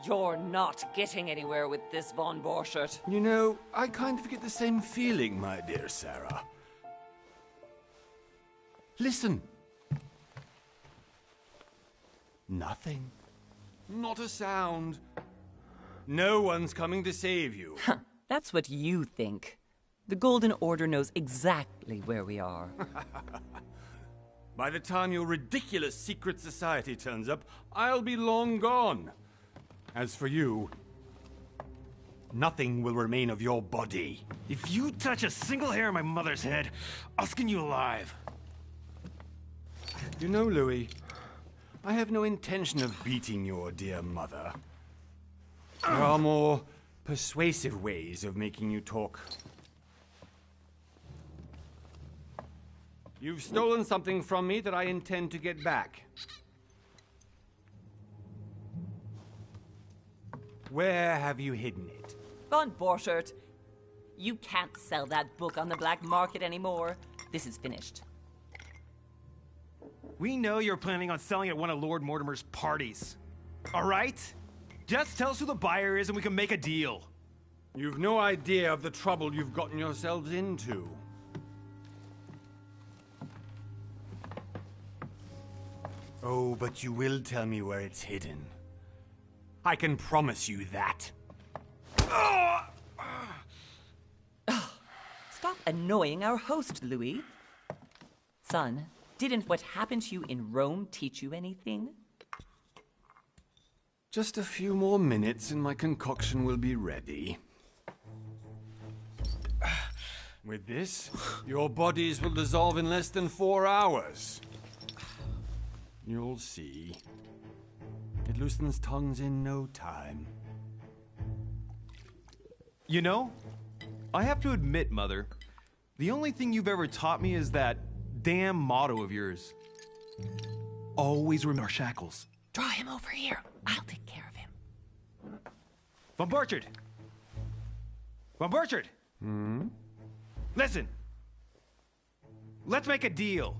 You're not getting anywhere with this, Von Borchert. You know, I kind of get the same feeling, my dear Sarah. Listen. Nothing. Not a sound. No one's coming to save you. That's what you think. The Golden Order knows exactly where we are. By the time your ridiculous secret society turns up, I'll be long gone. As for you, nothing will remain of your body. If you touch a single hair on my mother's head, I'll skin you alive. You know, Louis, I have no intention of beating your dear mother. There are more persuasive ways of making you talk. You've stolen something from me that I intend to get back. Where have you hidden it? Von Borchert, you can't sell that book on the black market anymore. This is finished. We know you're planning on selling at one of Lord Mortimer's parties. All right? Just tell us who the buyer is and we can make a deal. You've no idea of the trouble you've gotten yourselves into. Oh, but you will tell me where it's hidden. I can promise you that. Stop annoying our host, Louis. Son, didn't what happened to you in Rome teach you anything? Just a few more minutes and my concoction will be ready. With this, your bodies will dissolve in less than 4 hours. You'll see. It loosens tongues in no time. You know, I have to admit, Mother, the only thing you've ever taught me is that damn motto of yours. Always remember our shackles. Draw him over here. I'll take care of him. Von Borchert! Von Borchert! Listen. Let's make a deal.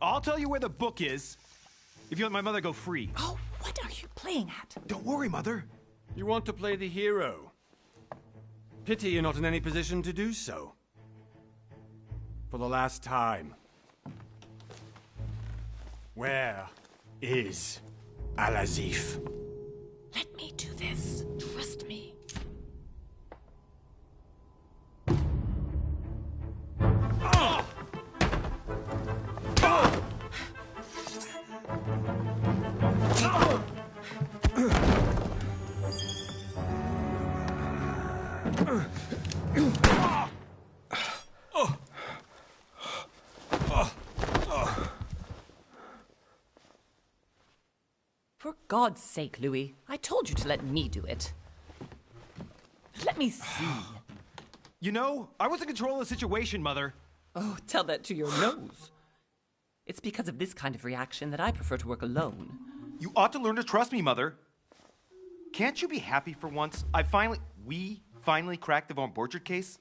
I'll tell you where the book is if you let my mother go free. Oh, what are you playing at? Don't worry, Mother. You want to play the hero. Pity you're not in any position to do so. For the last time. Where is Al-Azif? Let me do this. Trust me. For God's sake, Louis, I told you to let me do it. Let me see. You know, I was in control of the situation, Mother. Oh, tell that to your nose. It's because of this kind of reaction that I prefer to work alone. You ought to learn to trust me, Mother. Can't you be happy for once? We finally cracked the Von Borchert case?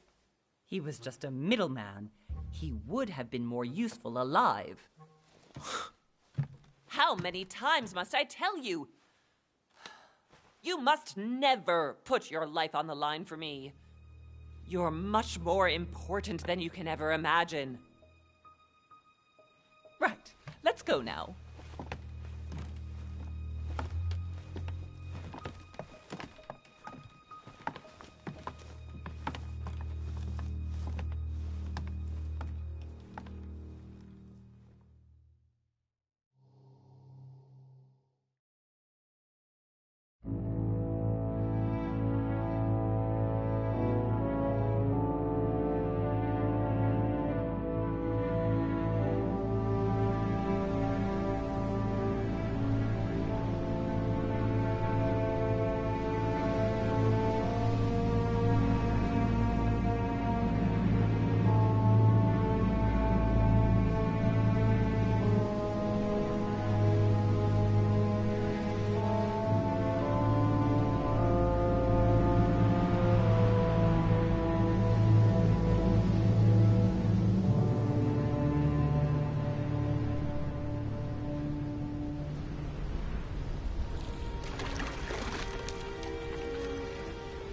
He was just a middleman. He would have been more useful alive. How many times must I tell you? You must never put your life on the line for me. You're much more important than you can ever imagine. Right, let's go now.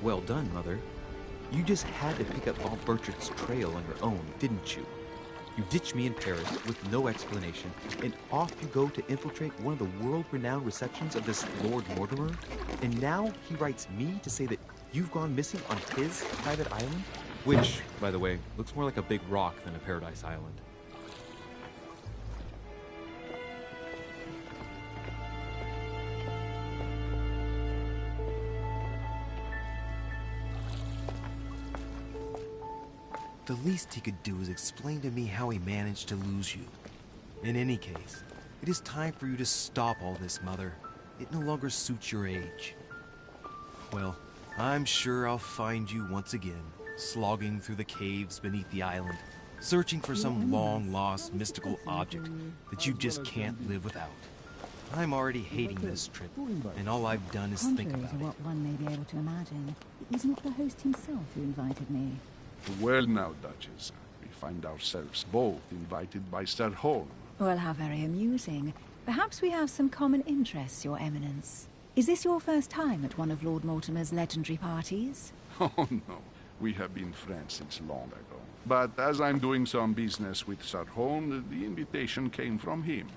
Well done, Mother. You just had to pick up Bob Burchett's trail on your own, didn't you? You ditch me in Paris with no explanation, and off you go to infiltrate one of the world-renowned receptions of this Lord Mortimer? And now he writes me to say that you've gone missing on his private island? Which, by the way, looks more like a big rock than a paradise island. The least he could do is explain to me how he managed to lose you. In any case, it is time for you to stop all this, Mother. It no longer suits your age. Well, I'm sure I'll find you once again, slogging through the caves beneath the island, searching for some long-lost mystical object that you just can't live without. I'm already hating this trip, and all I've done is think Contrary about to it. what one may be able to imagine, it was not the host himself who invited me. Well now, Duchess, we find ourselves both invited by Sir Holm. Well, how very amusing. Perhaps we have some common interests, Your Eminence. Is this your first time at one of Lord Mortimer's legendary parties? Oh no, we have been friends since long ago. But as I'm doing some business with Sir Holm, the invitation came from him.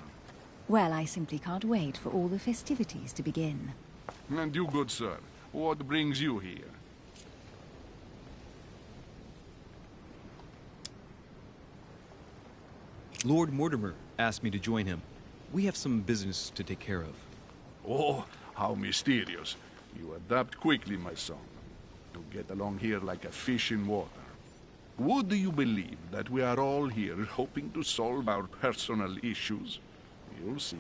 Well, I simply can't wait for all the festivities to begin. And you, good sir, what brings you here? Lord Mortimer asked me to join him. We have some business to take care of. Oh, how mysterious. You adapt quickly, my son. You get along here like a fish in water. Would you believe that we are all here hoping to solve our personal issues? You'll see.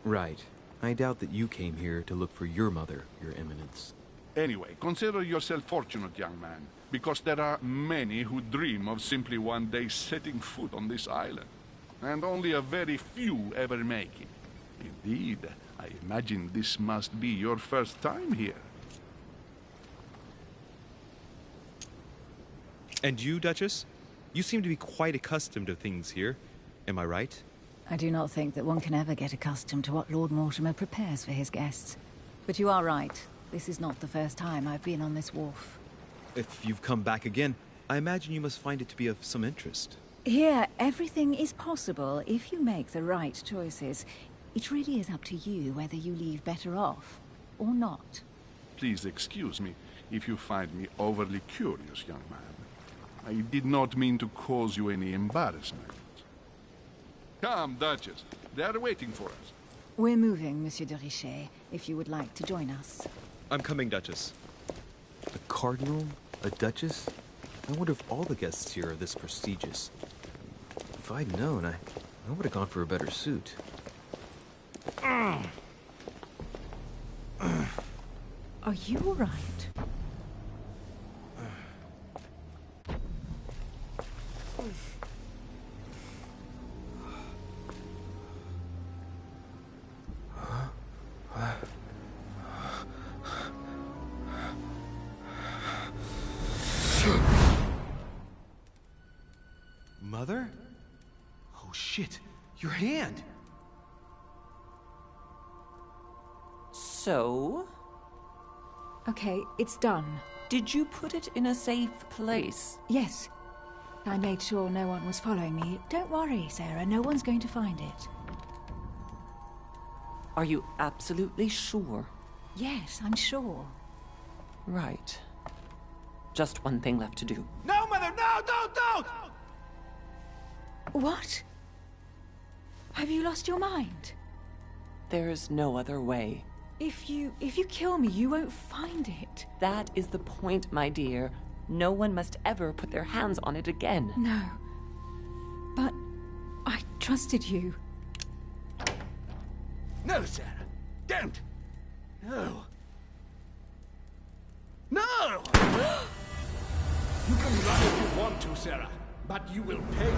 Right. I doubt that you came here to look for your mother, Your Eminence. Anyway, consider yourself fortunate, young man, because there are many who dream of simply one day setting foot on this island, and only a very few ever make it. Indeed, I imagine this must be your first time here. And you, Duchess? You seem to be quite accustomed to things here. Am I right? I do not think that one can ever get accustomed to what Lord Mortimer prepares for his guests. But you are right. This is not the first time I've been on this wharf. If you've come back again, I imagine you must find it to be of some interest. Here, everything is possible if you make the right choices. It really is up to you whether you leave better off or not. Please excuse me if you find me overly curious, young man. I did not mean to cause you any embarrassment. Come, Duchess. They are waiting for us. We're moving, Monsieur de Richet, if you would like to join us. I'm coming, Duchess. A cardinal? A duchess? I wonder if all the guests here are this prestigious. If I'd known, I would have gone for a better suit. Are you all right? Mother? Oh shit, your hand! So, Okay, it's done. did you put it in a safe place? Yes. I made sure no one was following me. Don't worry, Sarah, no one's going to find it. Are you absolutely sure? Yes, I'm sure. Right. Just one thing left to do. No, Mother, no, don't! What? Have you lost your mind? There's no other way. If you kill me, you won't find it. That is the point, my dear. No one must ever put their hands on it again. No. But I trusted you. No, Sarah, don't! No. No! You can run if you want to, Sarah, but you will pay.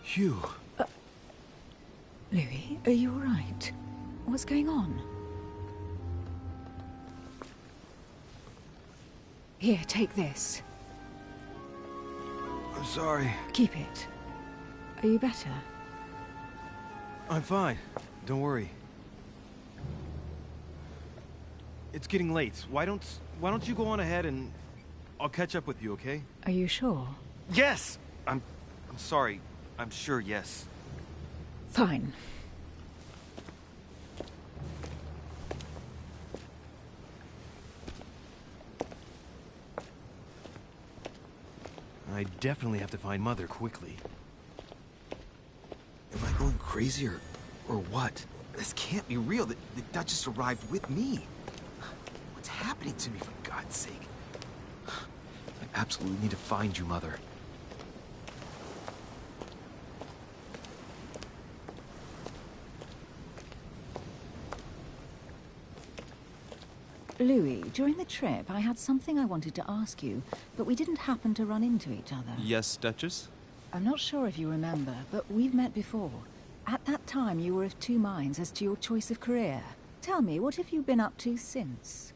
Hugh. Louis, are you all right? What's going on? Here, take this. I'm sorry. Keep it. Are you better? I'm fine. Don't worry. It's getting late. Why don't you go on ahead and I'll catch up with you, okay? Are you sure? Yes! I'm sorry. I'm sure, yes. Fine. I definitely have to find Mother quickly. Am I going crazy or what? This can't be real. The Duchess arrived with me. What's happening to me, for God's sake? I absolutely need to find you, Mother. Louis, during the trip, I had something I wanted to ask you, but we didn't happen to run into each other. Yes, Duchess? I'm not sure if you remember, but we've met before. At that time, you were of two minds as to your choice of career. Tell me, what have you been up to since?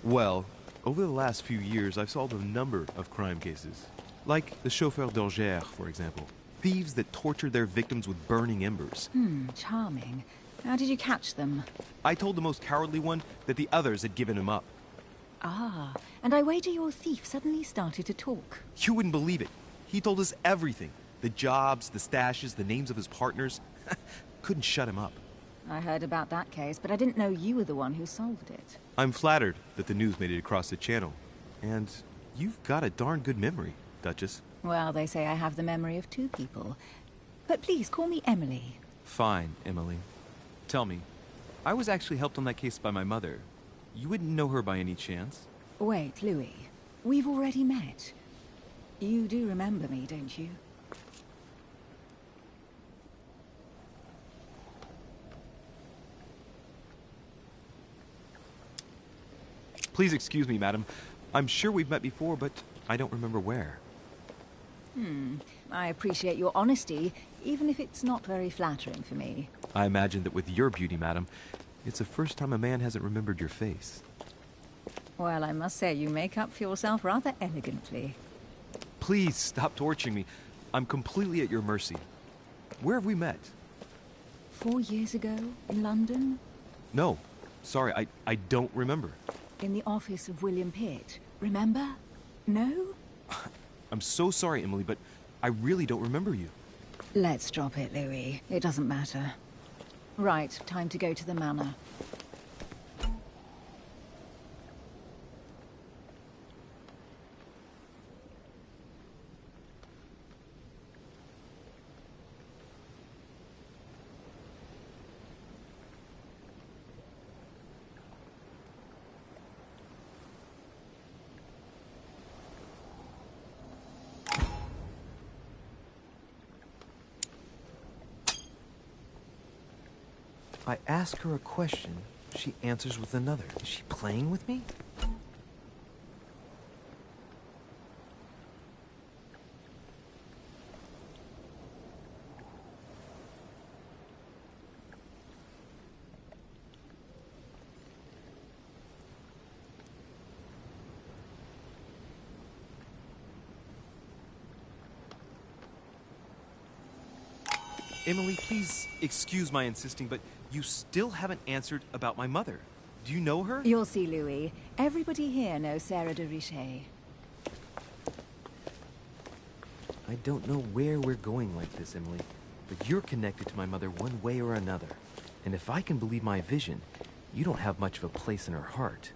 Well, over the last few years, I've solved a number of crime cases. Like the chauffeur d'Angers, for example. Thieves that tortured their victims with burning embers. Charming. How did you catch them? I told the most cowardly one that the others had given him up. Ah, and I wager your thief suddenly started to talk. You wouldn't believe it. He told us everything. The jobs, the stashes, the names of his partners. Couldn't shut him up. I heard about that case, but I didn't know you were the one who solved it. I'm flattered that the news made it across the channel. And you've got a darn good memory, Duchess. Well, they say I have the memory of two people. But please, call me Emily. Fine, Emily. Tell me, I was actually helped on that case by my mother. You wouldn't know her by any chance? Wait, Louis. We've already met. You do remember me, don't you? Please excuse me, madam. I'm sure we've met before, but I don't remember where. I appreciate your honesty, even if it's not very flattering for me. I imagine that with your beauty, madam, it's the first time a man hasn't remembered your face. Well, I must say you make up for yourself rather elegantly. Please stop torturing me. I'm completely at your mercy. Where have we met? 4 years ago, in London? No. Sorry, I don't remember. In the office of William Pitt. Remember? No? I'm so sorry, Emily, but I really don't remember you. Let's drop it, Louis. It doesn't matter. Right, time to go to the manor. I ask her a question, she answers with another. Is she playing with me? Emily, please excuse my insisting, but you still haven't answered about my mother. Do you know her? You'll see, Louis. Everybody here knows Sarah de Richet. I don't know where we're going like this, Emily, but you're connected to my mother one way or another. And if I can believe my vision, you don't have much of a place in her heart.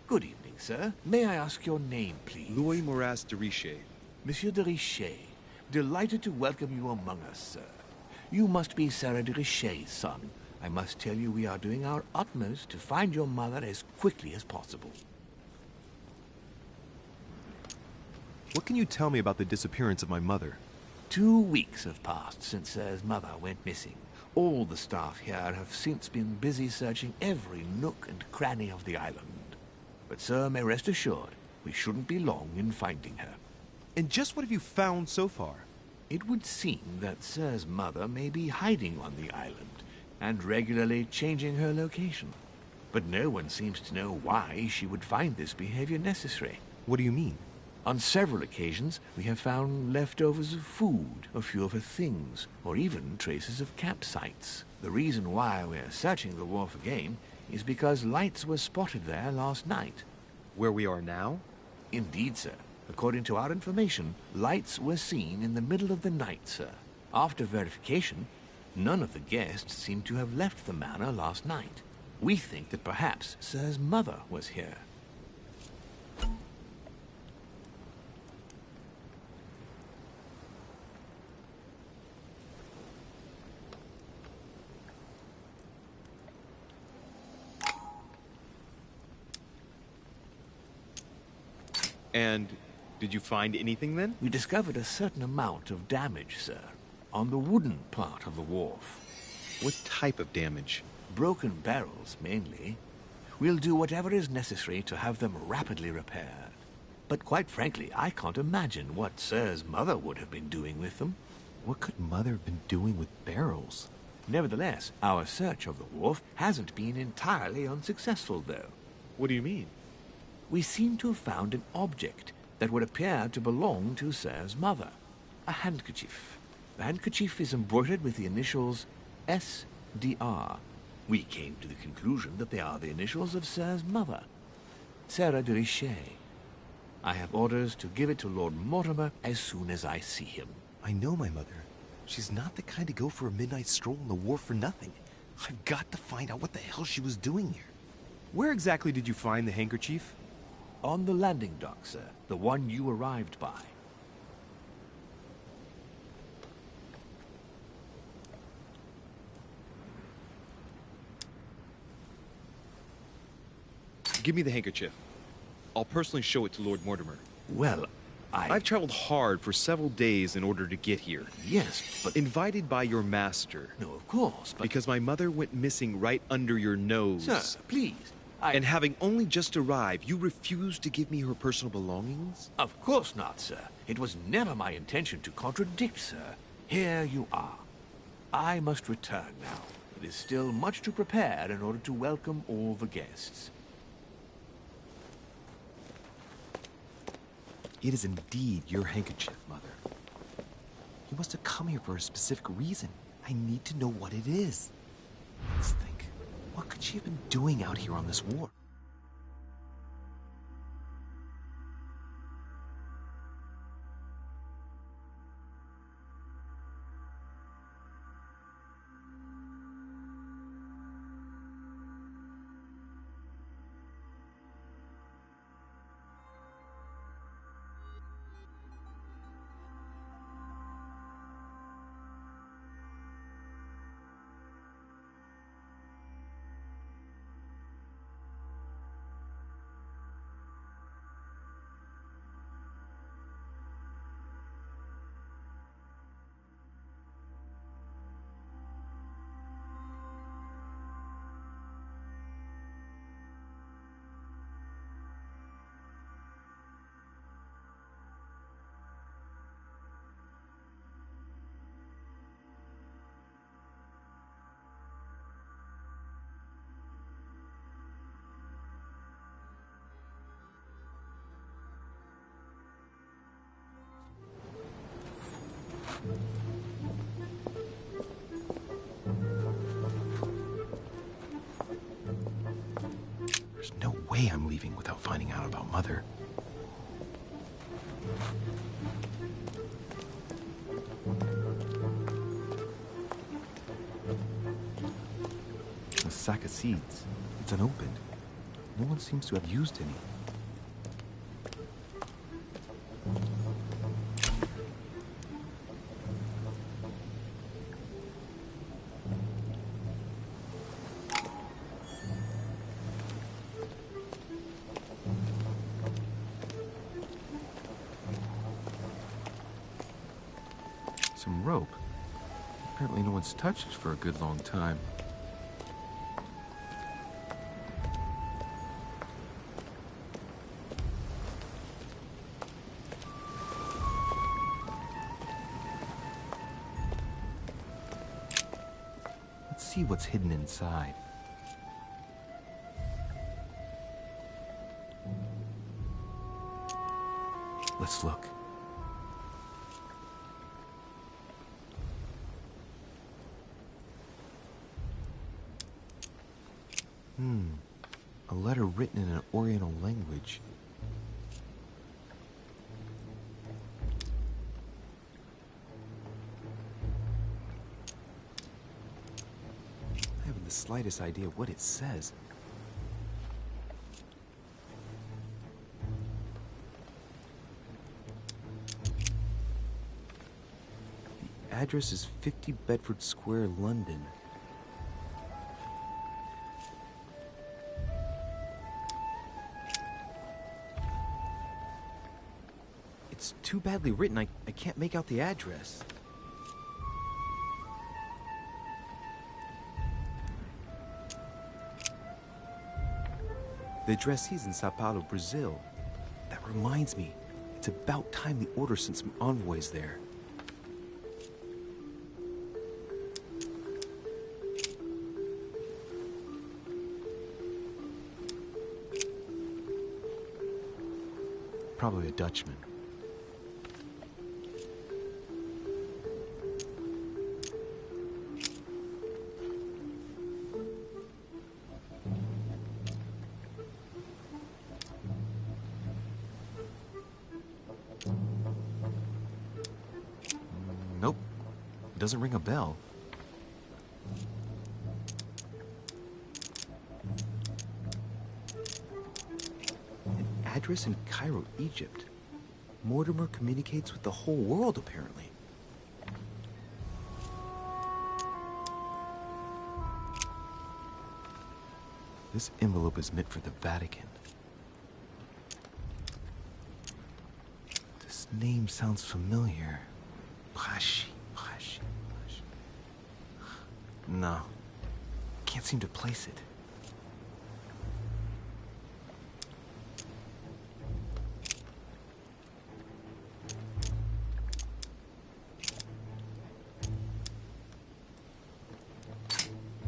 Good evening, sir. May I ask your name, please? Louis Moras de Richet. Monsieur de Richet. Delighted to welcome you among us, sir. You must be Sarah de Richet's son. I must tell you we are doing our utmost to find your mother as quickly as possible. What can you tell me about the disappearance of my mother? 2 weeks have passed since Sir's mother went missing. All the staff here have since been busy searching every nook and cranny of the island. But Sir may rest assured, we shouldn't be long in finding her. And just what have you found so far? It would seem that Sir's mother may be hiding on the island and regularly changing her location. But no one seems to know why she would find this behavior necessary. What do you mean? On several occasions, we have found leftovers of food, a few of her things, or even traces of campsites. The reason why we're searching the wharf again is because lights were spotted there last night. Where we are now? Indeed, sir. According to our information, lights were seen in the middle of the night, sir. After verification, none of the guests seem to have left the manor last night. We think that perhaps Sir's mother was here. And did you find anything then? We discovered a certain amount of damage, sir, on the wooden part of the wharf. What type of damage? Broken barrels, mainly. We'll do whatever is necessary to have them rapidly repaired. But quite frankly, I can't imagine what Sir's mother would have been doing with them. What could Mother have been doing with barrels? Nevertheless, our search of the wharf hasn't been entirely unsuccessful, though. What do you mean? We seem to have found an object that would appear to belong to Sir's mother. A handkerchief. The handkerchief is embroidered with the initials S.D.R. We came to the conclusion that they are the initials of Sir's mother, Sarah de Richet. I have orders to give it to Lord Mortimer as soon as I see him. I know my mother. She's not the kind to go for a midnight stroll on the wharf for nothing. I've got to find out what the hell she was doing here. Where exactly did you find the handkerchief? On the landing dock, sir. The one you arrived by. Give me the handkerchief. I'll personally show it to Lord Mortimer. Well, I've traveled hard for several days in order to get here. Yes, but... Invited by your master. No, of course, but... Because my mother went missing right under your nose. Sir, please. And having only just arrived, you refused to give me her personal belongings? Of course not, sir. It was never my intention to contradict, sir. Here you are. I must return now. It is still much to prepare in order to welcome all the guests. It is indeed your handkerchief, Mother. You must have come here for a specific reason. I need to know what it is. Let's think. What could she have been doing out here on this wharf? There's no way I'm leaving without finding out about Mother. A sack of seeds. It's unopened. No one seems to have used any. Some rope. Apparently no one's touched it for a good long time. Let's see what's hidden inside. Let's look. A letter written in an Oriental language. I haven't the slightest idea what it says. The address is 50 Bedford Square, London. It's too badly written, I can't make out the address. The addressee's in Sao Paulo, Brazil. That reminds me, it's about time the Order sent some envoys there. probably a Dutchman. Nope. Doesn't ring a bell. An address in Cairo, Egypt. Mortimer communicates with the whole world, apparently. This envelope is meant for the Vatican. This name sounds familiar. Pashi. No. Can't seem to place it.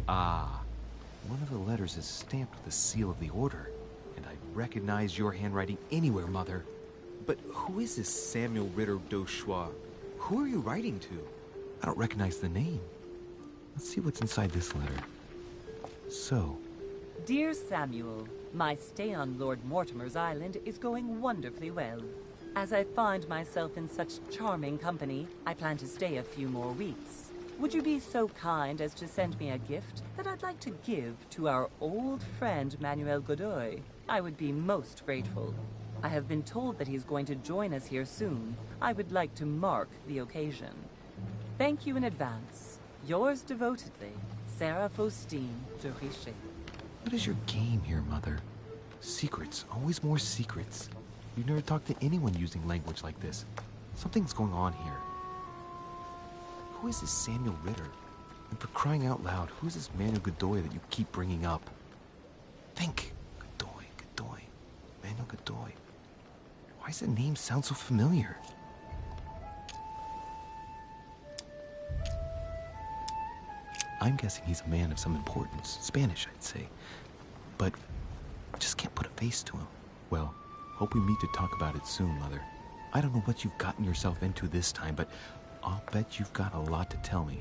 Ah. One of the letters is stamped with the seal of the Order. And I recognize your handwriting anywhere, Mother. But who is this Samuel Ritter d'Auchois? Who are you writing to? I don't recognize the name. Let's see what's inside this letter. So... Dear Samuel, my stay on Lord Mortimer's island is going wonderfully well. As I find myself in such charming company, I plan to stay a few more weeks. Would you be so kind as to send me a gift that I'd like to give to our old friend Manuel Godoy? I would be most grateful. I have been told that he's going to join us here soon. I would like to mark the occasion. Thank you in advance. Yours devotedly, Sarah Faustine de Richet. What is your game here, Mother? Secrets. Always more secrets. You've never talked to anyone using language like this. Something's going on here. Who is this Samuel Ritter? And for crying out loud, who's this Manuel Godoy that you keep bringing up? Think. Godoy. Manuel Godoy. Why does that name sound so familiar? I'm guessing he's a man of some importance. Spanish, I'd say. But I just can't put a face to him. Well, hope we meet to talk about it soon, Mother. I don't know what you've gotten yourself into this time, but I'll bet you've got a lot to tell me.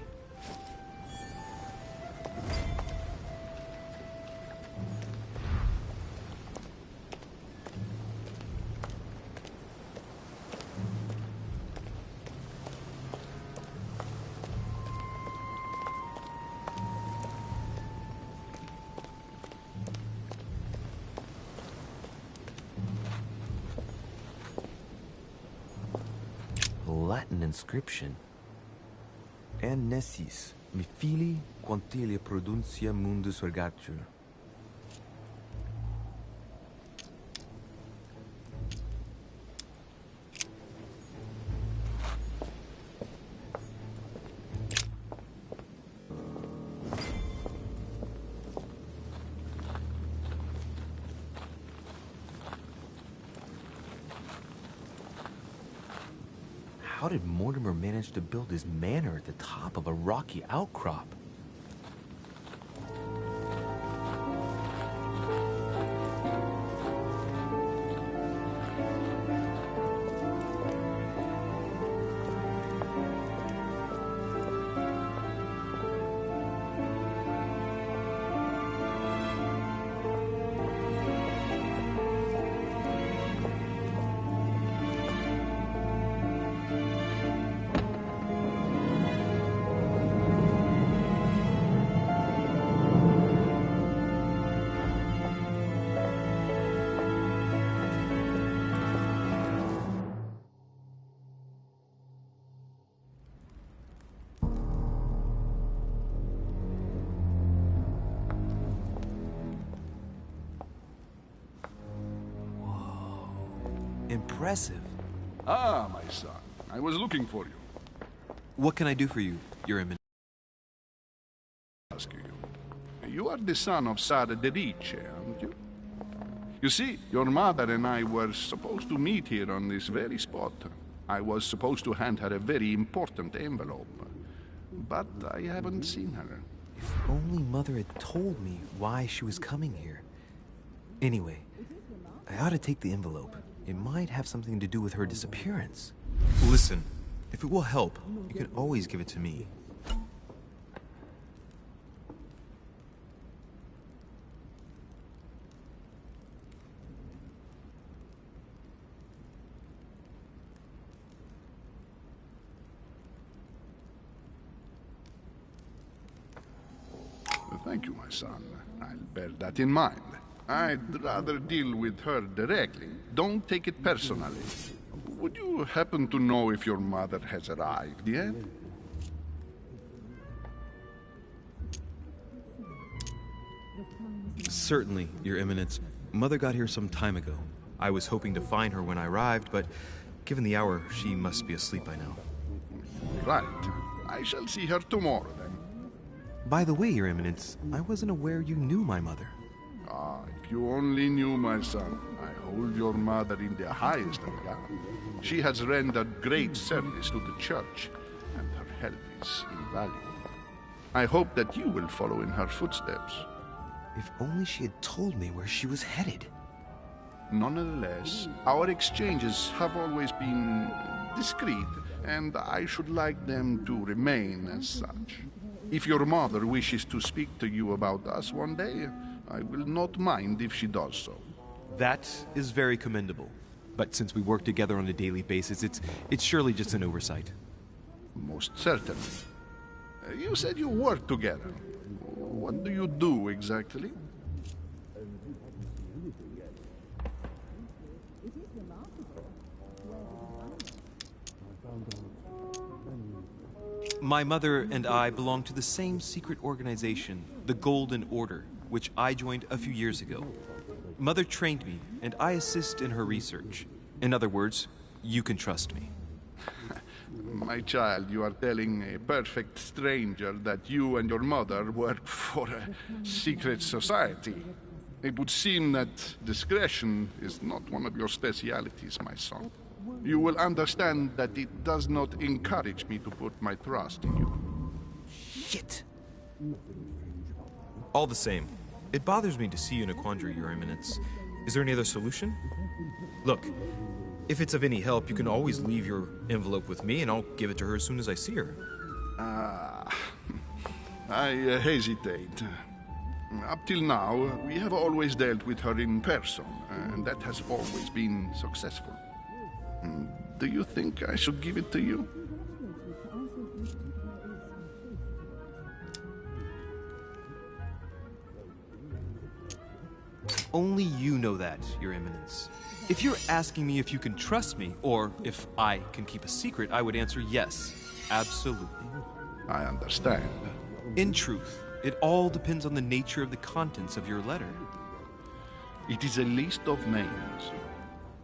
Latin inscription. En nessis, mi fili, quantilia produncia mundus ergatur. How did Mortimer manage to build his manor at the top of a rocky outcrop? Impressive. Ah, my son. I was looking for you. What can I do for you, Your Eminence? Ask you. You are the son of Sara de Riche, aren't you? You see, your mother and I were supposed to meet here on this very spot. I was supposed to hand her a very important envelope. But I haven't seen her. If only Mother had told me why she was coming here. Anyway, I ought to take the envelope. It might have something to do with her disappearance. Listen, if it will help, you can always give it to me. Thank you, my son. I'll bear that in mind. I'd rather deal with her directly. Don't take it personally. Would you happen to know if your mother has arrived yet? Certainly, Your Eminence. Mother got here some time ago. I was hoping to find her when I arrived, but given the hour, she must be asleep by now. Right. I shall see her tomorrow, then. By the way, Your Eminence, I wasn't aware you knew my mother. Ah, if you only knew, my son. I hold your mother in the highest regard. She has rendered great service to the church, and her help is invaluable. I hope that you will follow in her footsteps. If only she had told me where she was headed. Nonetheless, our exchanges have always been discreet, and I should like them to remain as such. If your mother wishes to speak to you about us one day, I will not mind if she does so. That is very commendable. But since we work together on a daily basis, it's surely just an oversight. Most certainly. You said you work together. What do you do exactly? My mother and I belong to the same secret organization, the Golden Order, which I joined a few years ago. Mother trained me, and I assist in her research. In other words, you can trust me. My child, you are telling a perfect stranger that you and your mother work for a secret society. It would seem that discretion is not one of your specialities, my son. You will understand that it does not encourage me to put my trust in you. Shit! All the same, it bothers me to see you in a quandary, Your Eminence. Is there any other solution? Look, if it's of any help, you can always leave your envelope with me, and I'll give it to her as soon as I see her. I hesitate. Up till now, we have always dealt with her in person, and that has always been successful. Do you think I should give it to you? Only you know that, Your Eminence. If you're asking me if you can trust me, or if I can keep a secret, I would answer yes, absolutely. I understand. In truth, it all depends on the nature of the contents of your letter. It is a list of names.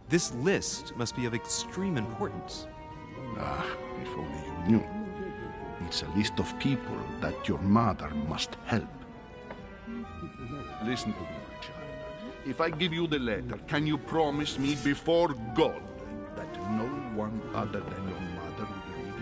This list must be of extreme importance. Ah, if only you knew. It's a list of people that your mother must help. Listen to me, my child. If I give you the letter, can you promise me before God that no one other than your mother will read it?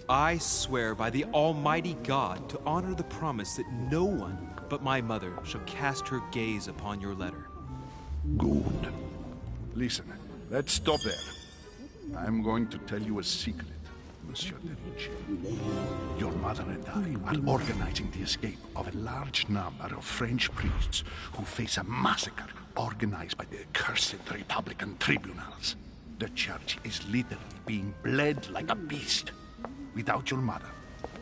I swear by the Almighty God to honor the promise that no one but my mother shall cast her gaze upon your letter. Good. Listen, let's stop there. I'm going to tell you a secret, Monsieur de Ricci. Your mother and I are organizing the escape of a large number of French priests who face a massacre organized by the accursed Republican tribunals. The church is literally being bled like a beast. Without your mother,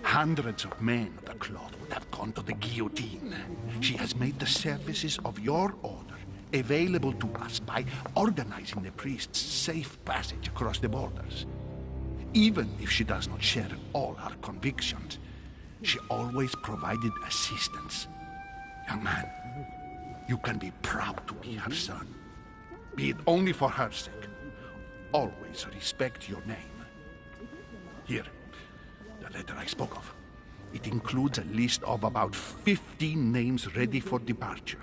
hundreds of men of the cloth would have gone to the guillotine. She has made the services of your order available to us by organizing the priests' safe passage across the borders. Even if she does not share all our convictions, she always provided assistance. Young man, you can be proud to be her son. Be it only for her sake. Always respect your name. Here, the letter I spoke of. It includes a list of about 15 names ready for departure.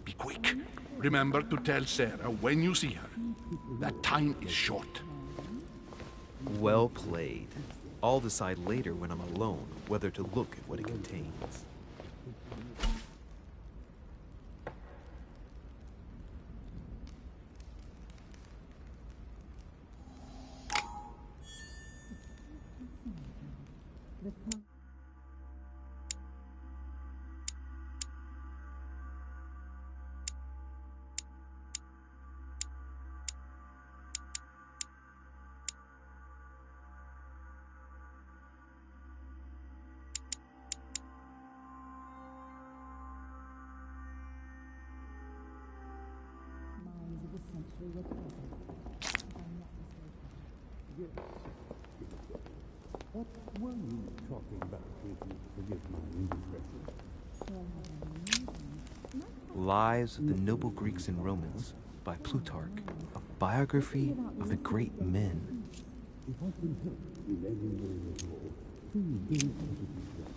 Be quick. Remember to tell Sarah when you see her. That time is short. Well played. I'll decide later when I'm alone whether to look at what it contains. What were you talking about, if you forgive my indiscretion? Lives of the Noble Greeks and Romans by Plutarch, a biography of the great men. If I can help in any way at all, please don't hesitate.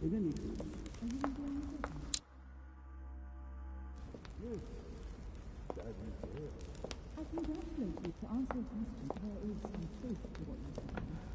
In any case, are you enjoying it? Yes. That is there. I congratulate you. To answer your question, there is some truth to what you're saying.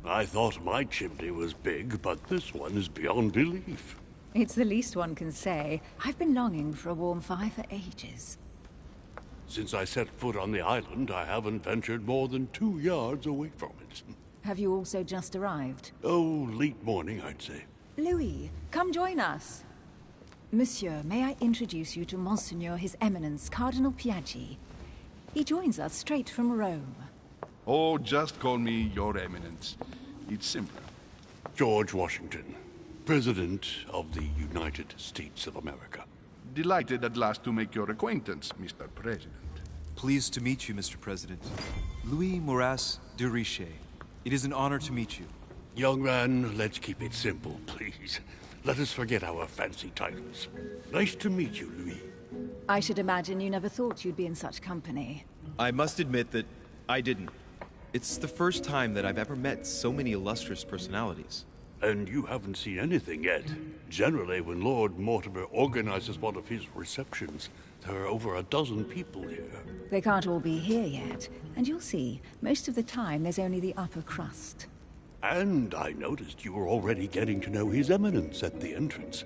I thought my chimney was big, but this one is beyond belief. It's the least one can say. I've been longing for a warm fire for ages. Since I set foot on the island, I haven't ventured more than 2 yards away from it. Have you also just arrived? Oh, late morning, I'd say. Louis, come join us. Monsieur, may I introduce you to Monseigneur His Eminence, Cardinal Piaggi. He joins us straight from Rome. Oh, just call me Your Eminence. It's simpler. George Washington, President of the United States of America. Delighted at last to make your acquaintance, Mr. President. Pleased to meet you, Mr. President. Louis Moras de Richet. It is an honor to meet you. Young man, let's keep it simple, please. Let us forget our fancy titles. Nice to meet you, Louis. I should imagine you never thought you'd be in such company. I must admit that I didn't. It's the first time that I've ever met so many illustrious personalities. And you haven't seen anything yet. Generally, when Lord Mortimer organizes one of his receptions, there are over a dozen people here. They can't all be here yet, and you'll see, most of the time there's only the upper crust. And I noticed you were already getting to know His Eminence at the entrance.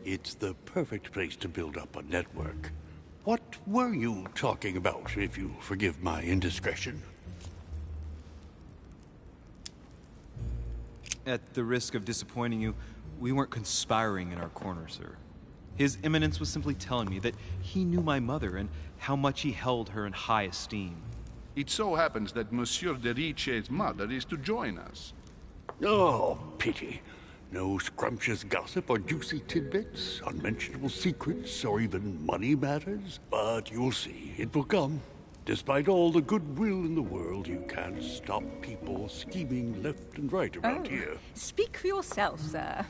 It's the perfect place to build up a network. What were you talking about, if you forgive my indiscretion? At the risk of disappointing you, we weren't conspiring in our corner, sir. His Eminence was simply telling me that he knew my mother and how much he held her in high esteem. It so happens that Monsieur de Richet's mother is to join us. Oh, pity. No scrumptious gossip or juicy tidbits, unmentionable secrets, or even money matters. But you'll see, it will come. Despite all the goodwill in the world, you can't stop people scheming left and right around here. Speak for yourself, sir.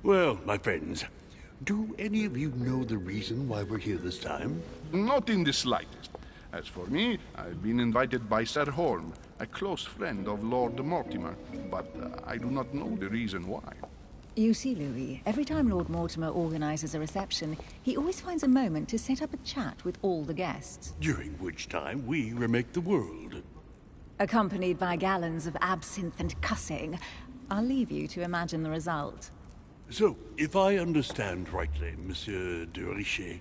Well, my friends, do any of you know the reason why we're here this time? Not in the slightest. As for me, I've been invited by Sir Holm, a close friend of Lord Mortimer, but I do not know the reason why. You see, Louis, every time Lord Mortimer organizes a reception, he always finds a moment to set up a chat with all the guests. During which time we remake the world. Accompanied by gallons of absinthe and cussing. I'll leave you to imagine the result. So, if I understand rightly, Monsieur de Richet,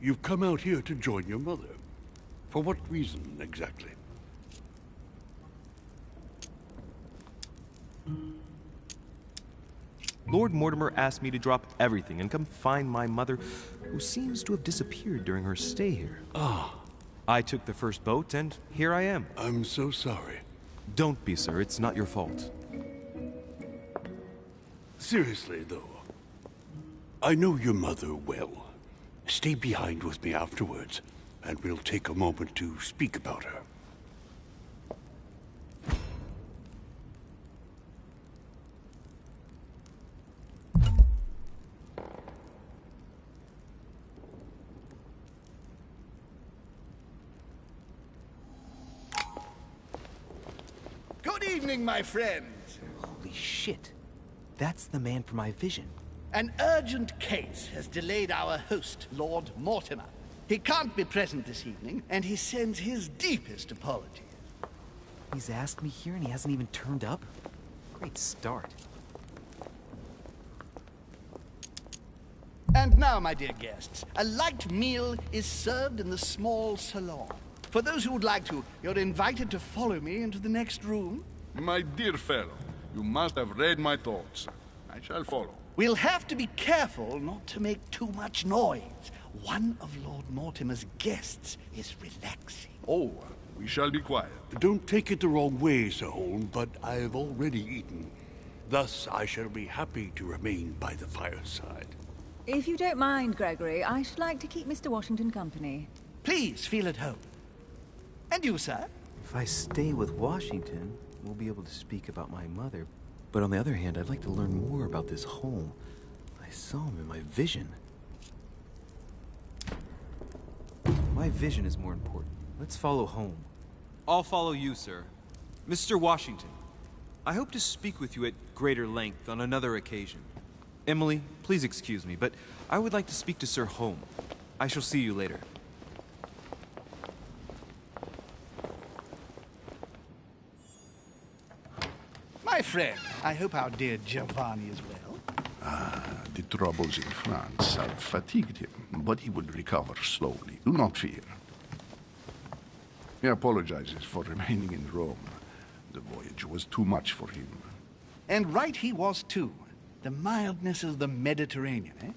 you've come out here to join your mother. For what reason, exactly? Lord Mortimer asked me to drop everything and come find my mother, who seems to have disappeared during her stay here. Ah. I took the first boat, and here I am. I'm so sorry. Don't be, sir. It's not your fault. Seriously, though, I know your mother well. Stay behind with me afterwards, and we'll take a moment to speak about her. Good evening, my friend. Holy shit. That's the man for my vision. An urgent case has delayed our host, Lord Mortimer. He can't be present this evening, and he sends his deepest apologies. He's asked me here and he hasn't even turned up? Great start. And now, my dear guests, a light meal is served in the small salon. For those who would like to, you're invited to follow me into the next room. My dear fellow, you must have read my thoughts. I shall follow. We'll have to be careful not to make too much noise. One of Lord Mortimer's guests is relaxing. Oh, we shall be quiet. Don't take it the wrong way, Sir Holm, but I've already eaten. Thus, I shall be happy to remain by the fireside. If you don't mind, Gregory, I should like to keep Mr. Washington company. Please feel at home. And you, sir? If I stay with Washington, we'll be able to speak about my mother. But on the other hand, I'd like to learn more about this home. I saw him in my vision. My vision is more important. Let's follow home. I'll follow you, sir. Mr. Washington, I hope to speak with you at greater length on another occasion. Emily, please excuse me, but I would like to speak to Sir Holm. I shall see you later. My friend, I hope our dear Giovanni is well. Ah, The troubles in France have fatigued him, but he will recover slowly. Do not fear. He apologizes for remaining in Rome. The voyage was too much for him. And right he was, too. The mildness of the Mediterranean, eh?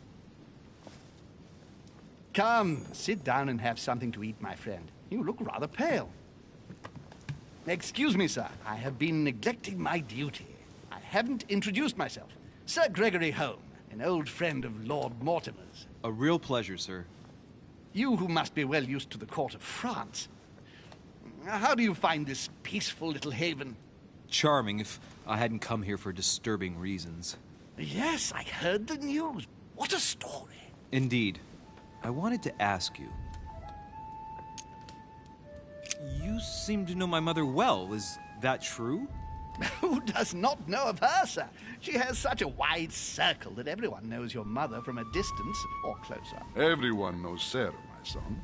Come, sit down and have something to eat, my friend. You look rather pale. Excuse me, sir. I have been neglecting my duty. I haven't introduced myself. Sir Gregory Home, an old friend of Lord Mortimer's. A real pleasure, sir. You who must be well used to the court of France. How do you find this peaceful little haven? Charming if I hadn't come here for disturbing reasons. Yes, I heard the news. What a story. Indeed. I wanted to ask you. You seem to know my mother well. Is that true? Who does not know of her, sir? She has such a wide circle that everyone knows your mother from a distance or closer. Everyone knows Sarah, my son.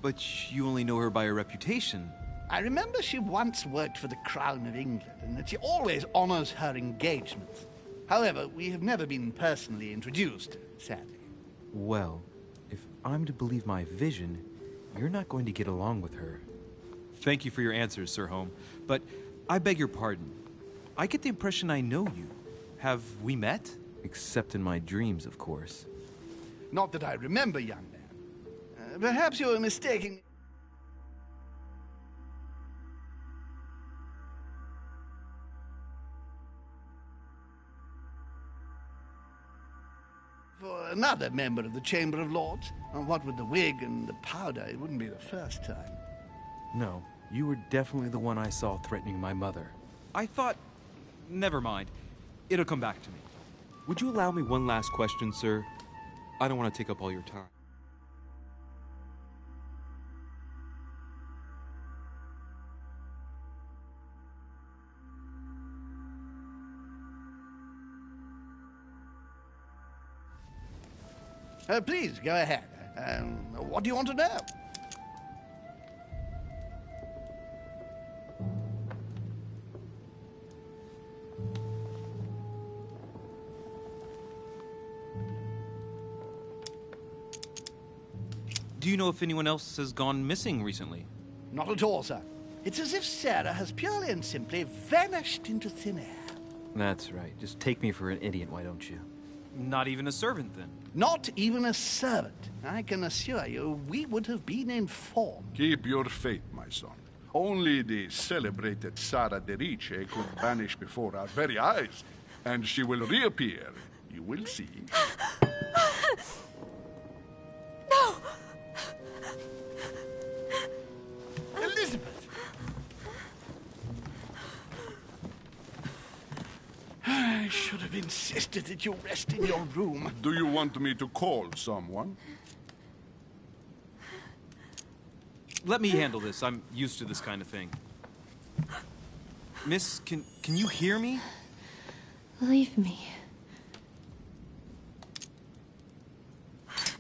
But you only know her by her reputation. I remember she once worked for the Crown of England and that she always honors her engagements. However, we have never been personally introduced, sadly. Well, if I'm to believe my vision, you're not going to get along with her. Thank you for your answers, Sir Home, but I beg your pardon. I get the impression I know you. Have we met? Except in my dreams, of course. Not that I remember, young man. Perhaps you're mistaken. For another member of the Chamber of Lords. And what with the wig and the powder, it wouldn't be the first time. No, you were definitely the one I saw threatening my mother. I thought... Never mind. It'll come back to me. Would you allow me one last question, sir? I don't want to take up all your time. Please, go ahead. What do you want to know? Do you know if anyone else has gone missing recently? Not at all, sir. It's as if Sarah has purely and simply vanished into thin air. That's right. Just take me for an idiot, why don't you? Not even a servant, then? Not even a servant. I can assure you, we would have been informed. Keep your faith, my son. Only the celebrated Sara de Riche could vanish before our very eyes, and she will reappear. You will see. No! Elizabeth! I should have insisted that you rest in your room. Do you want me to call someone? Let me handle this. I'm used to this kind of thing. Miss, can you hear me? Leave me.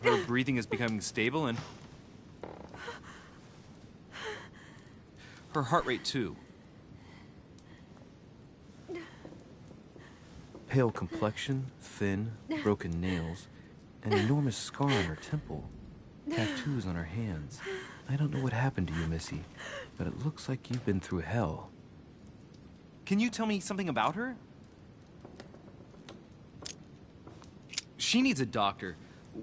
Her breathing is becoming stable and... her heart rate, too. Pale complexion, thin, broken nails, an enormous scar on her temple, tattoos on her hands. I don't know what happened to you, Missy, but it looks like you've been through hell. Can you tell me something about her? She needs a doctor.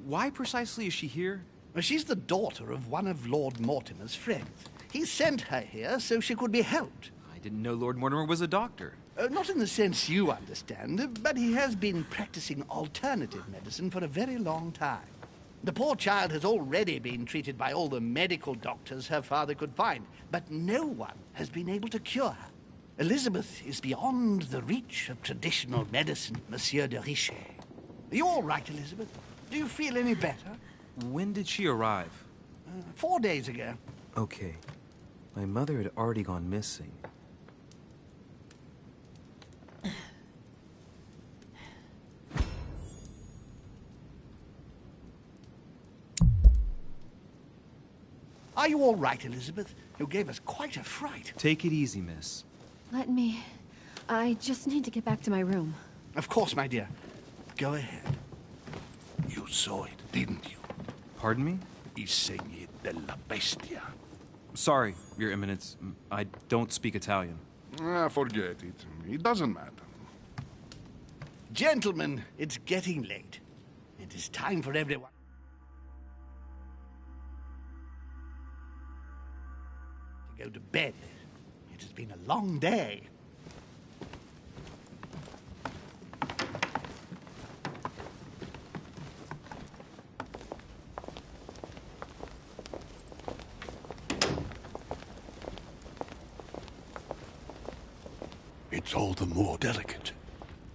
Why precisely is she here? Well, she's the daughter of one of Lord Mortimer's friends. He sent her here so she could be helped. I didn't know Lord Mortimer was a doctor. Not in the sense you understand, but he has been practicing alternative medicine for a very long time. The poor child has already been treated by all the medical doctors her father could find, but no one has been able to cure her. Elizabeth is beyond the reach of traditional medicine, Monsieur de Richet. Are you all right, Elizabeth? Do you feel any better? When did she arrive? 4 days ago. Okay. My mother had already gone missing. Are you all right, Elizabeth? You gave us quite a fright. Take it easy, miss. Let me... I just need to get back to my room. Of course, my dear. Go ahead. You saw it, didn't you? Pardon me? I segni della bestia. Sorry, Your Eminence. I don't speak Italian. Forget it. It doesn't matter. Gentlemen, it's getting late. It is time for everyone to go to bed. It has been a long day. It's all the more delicate.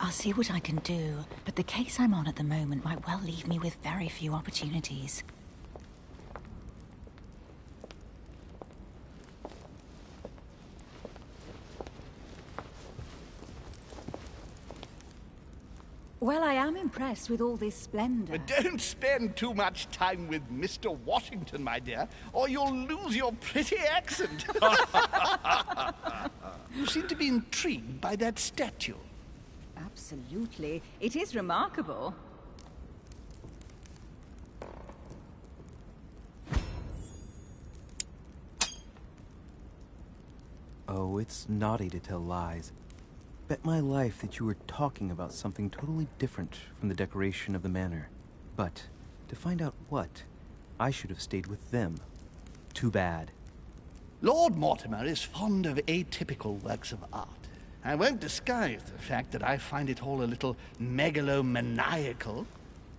I'll see what I can do, but the case I'm on at the moment might well leave me with very few opportunities. Well, I am impressed with all this splendor. But don't spend too much time with Mr. Washington, my dear, or you'll lose your pretty accent. You seem to be intrigued by that statue. Absolutely. It is remarkable. Oh, it's naughty to tell lies. Bet my life that you were talking about something totally different from the decoration of the manor. But to find out what, I should have stayed with them. Too bad. Lord Mortimer is fond of atypical works of art. I won't disguise the fact that I find it all a little megalomaniacal.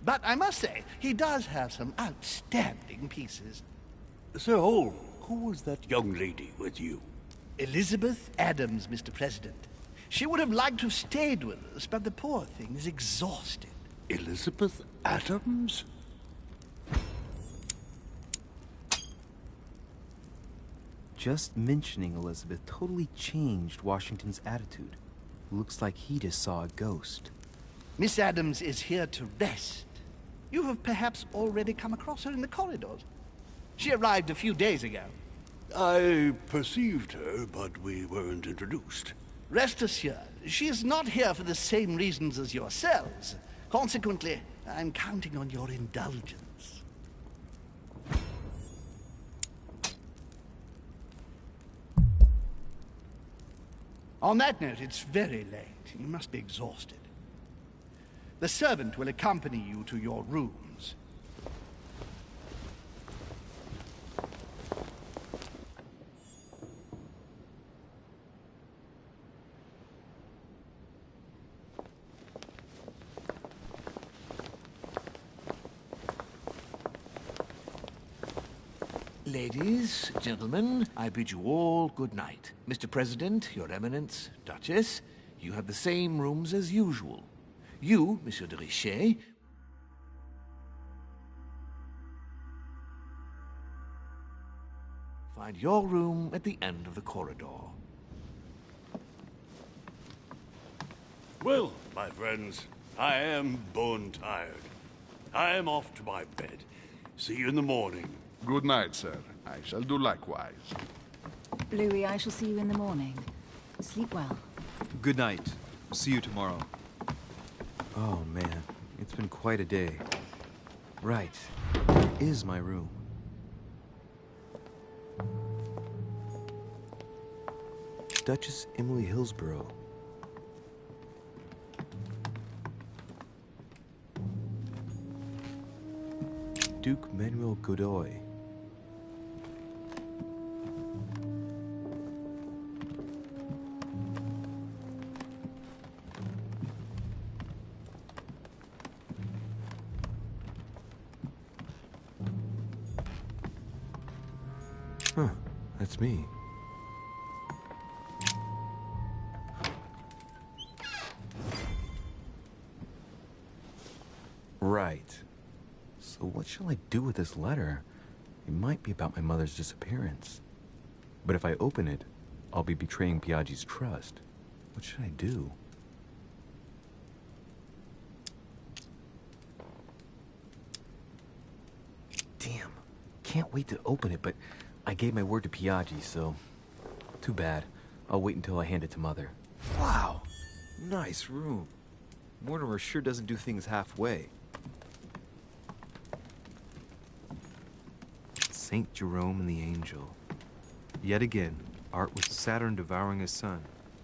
But I must say, he does have some outstanding pieces. Sir Holm, who was that young lady with you? Elizabeth Adams, Mr. President. She would have liked to have stayed with us, but the poor thing is exhausted. Elizabeth Adams? Just mentioning Elizabeth totally changed Washington's attitude. Looks like he just saw a ghost. Miss Adams is here to rest. You have perhaps already come across her in the corridors. She arrived a few days ago. I perceived her, but we weren't introduced. Rest assured, she is not here for the same reasons as yourselves. Consequently, I'm counting on your indulgence. On that note, it's very late. You must be exhausted. The servant will accompany you to your rooms. Ladies, gentlemen, I bid you all good night. Mr. President, Your Eminence, Duchess, you have the same rooms as usual. You, Monsieur de Richet, find your room at the end of the corridor. Well, my friends, I am bone tired. I am off to my bed. See you in the morning. Good night, sir. I shall do likewise. Louis, I shall see you in the morning. Sleep well. Good night. See you tomorrow. Oh, man. It's been quite a day. Right. Where is my room? Duchess Emily Hillsborough. Duke Manuel Godoy. Huh, that's me. Right. So what shall I do with this letter? It might be about my mother's disappearance. But if I open it, I'll be betraying Piaggi's trust. What should I do? Damn. Can't wait to open it, but I gave my word to Piaggi, so... Too bad. I'll wait until I hand it to Mother. Wow. Nice room. Mortimer sure doesn't do things halfway. Saint Jerome and the Angel. Yet again, art with Saturn devouring his sun.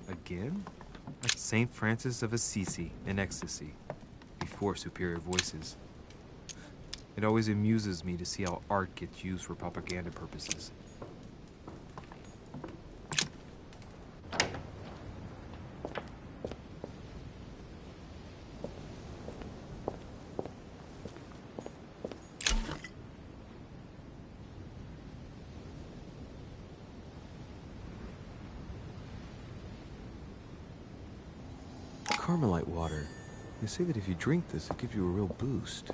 Again? Like Saint Francis of Assisi in ecstasy, before superior voices. It always amuses me to see how art gets used for propaganda purposes. Carmelite water. They say that if you drink this, it gives you a real boost.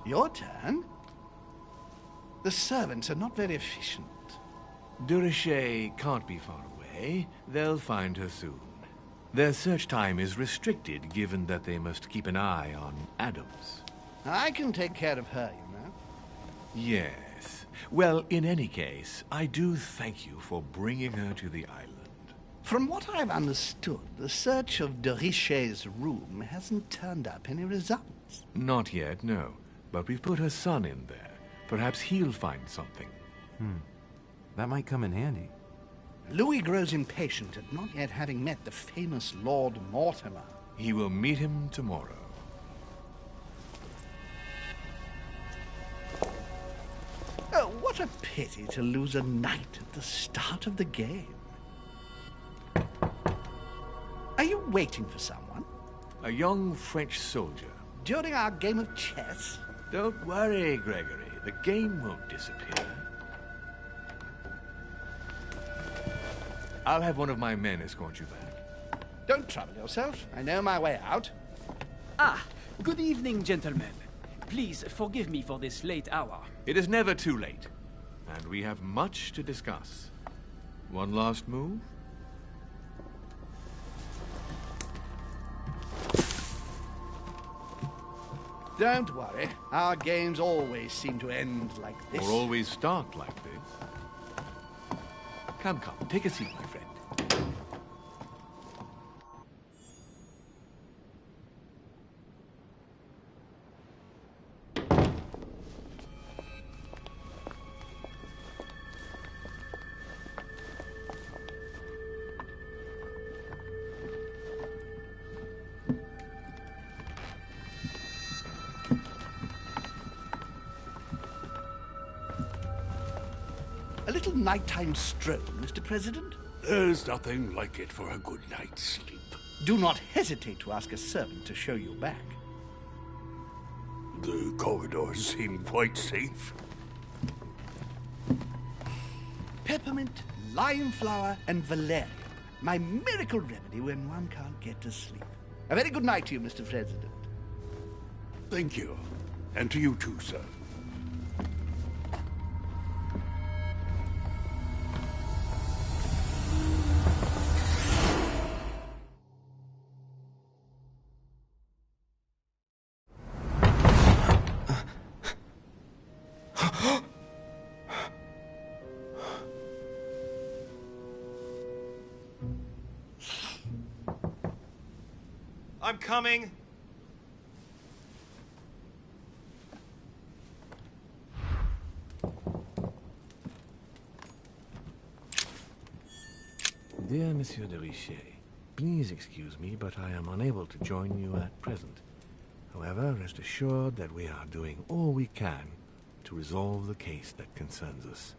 Your turn? The servants are not very efficient. Durocher can't be far away. They'll find her soon. Their search time is restricted, given that they must keep an eye on Adams. I can take care of her, you know. Yes. Well, in any case, I do thank you for bringing her to the island. From what I've understood, the search of Durocher's room hasn't turned up any results. Not yet, no. But we've put her son in there. Perhaps he'll find something. That might come in handy. Louis grows impatient at not yet having met the famous Lord Mortimer. He will meet him tomorrow. Oh, what a pity to lose a knight at the start of the game. Are you waiting for someone? A young French soldier. During our game of chess? Don't worry, Gregory. The game won't disappear. I'll have one of my men escort you back. Don't trouble yourself. I know my way out. Ah, good evening, gentlemen. Please forgive me for this late hour. It is never too late. And we have much to discuss. One last move? Don't worry. Our games always seem to end like this. Or always start like this. Come, take a seat, my friend. little nighttime stroll, Mr. President? There's nothing like it for a good night's sleep. Do not hesitate to ask a servant to show you back. The corridors seem quite safe. Peppermint, lime flower, and valerian. My miracle remedy when one can't get to sleep. A very good night to you, Mr. President. Thank you. And to you too, sir. I'm coming. Dear Monsieur de Richet, please excuse me, but I am unable to join you at present. However, rest assured that we are doing all we can to resolve the case that concerns us.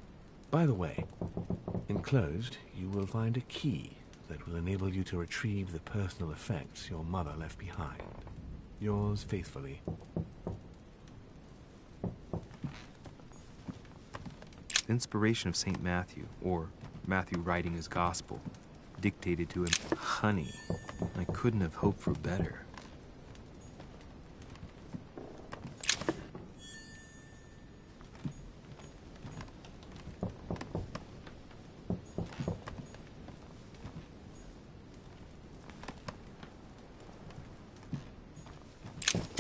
By the way, enclosed, you will find a key that will enable you to retrieve the personal effects your mother left behind. Yours faithfully. Inspiration of St. Matthew, or Matthew writing his gospel, dictated to him. Honey, I couldn't have hoped for better.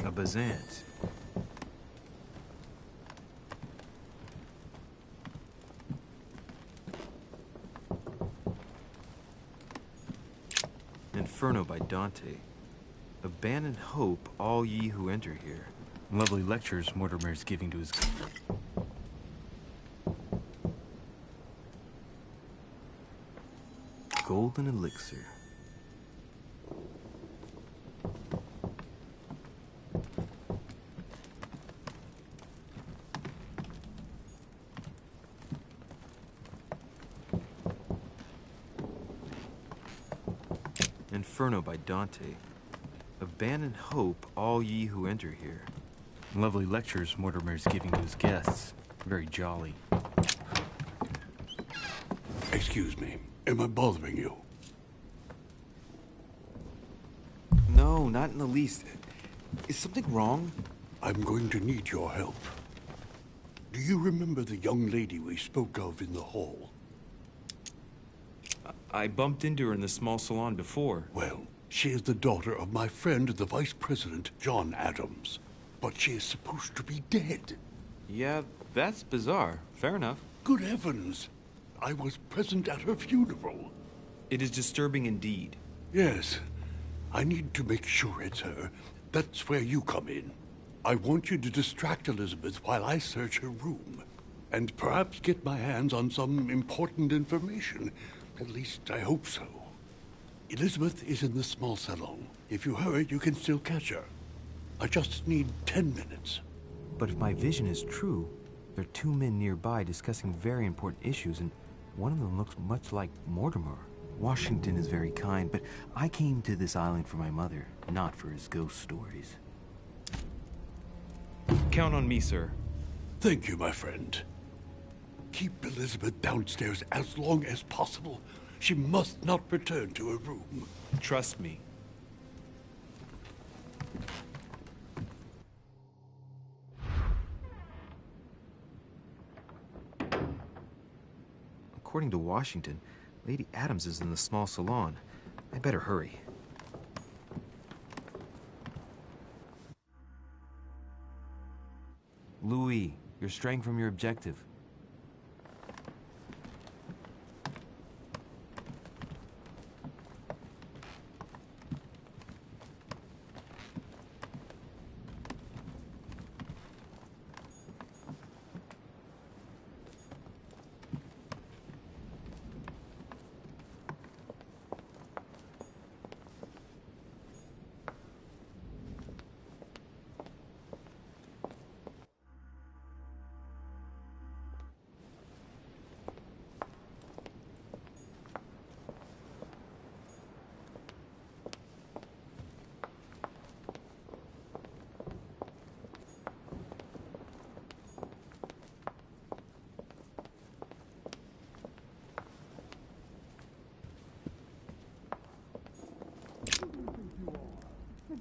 A Bazant. Inferno by Dante. Abandon hope, all ye who enter here. Lovely lectures Mortimer is giving to his... Golden elixir. Inferno by Dante. Abandon hope, all ye who enter here. Lovely lectures Mortimer is giving to his guests. Very jolly. Excuse me. Am I bothering you? No, not in the least. Is something wrong? I'm going to need your help. Do you remember the young lady we spoke of in the hall? I bumped into her in the small salon before. Well, she is the daughter of my friend, the Vice President, John Adams. But she is supposed to be dead. Yeah, that's bizarre. Fair enough. Good heavens! I was present at her funeral. It is disturbing indeed. Yes. I need to make sure it's her. That's where you come in. I want you to distract Elizabeth while I search her room. And perhaps get my hands on some important information. At least, I hope so. Elizabeth is in the small salon. If you hurry, you can still catch her. I just need 10 minutes. But if my vision is true, there are two men nearby discussing very important issues, and one of them looks much like Mortimer. Washington is very kind, but I came to this island for my mother, not for his ghost stories. Count on me, sir. Thank you, my friend. Keep Elizabeth downstairs as long as possible. She must not return to her room. Trust me. According to Washington, Lady Adams is in the small salon. I better hurry. Louis, you're straying from your objective.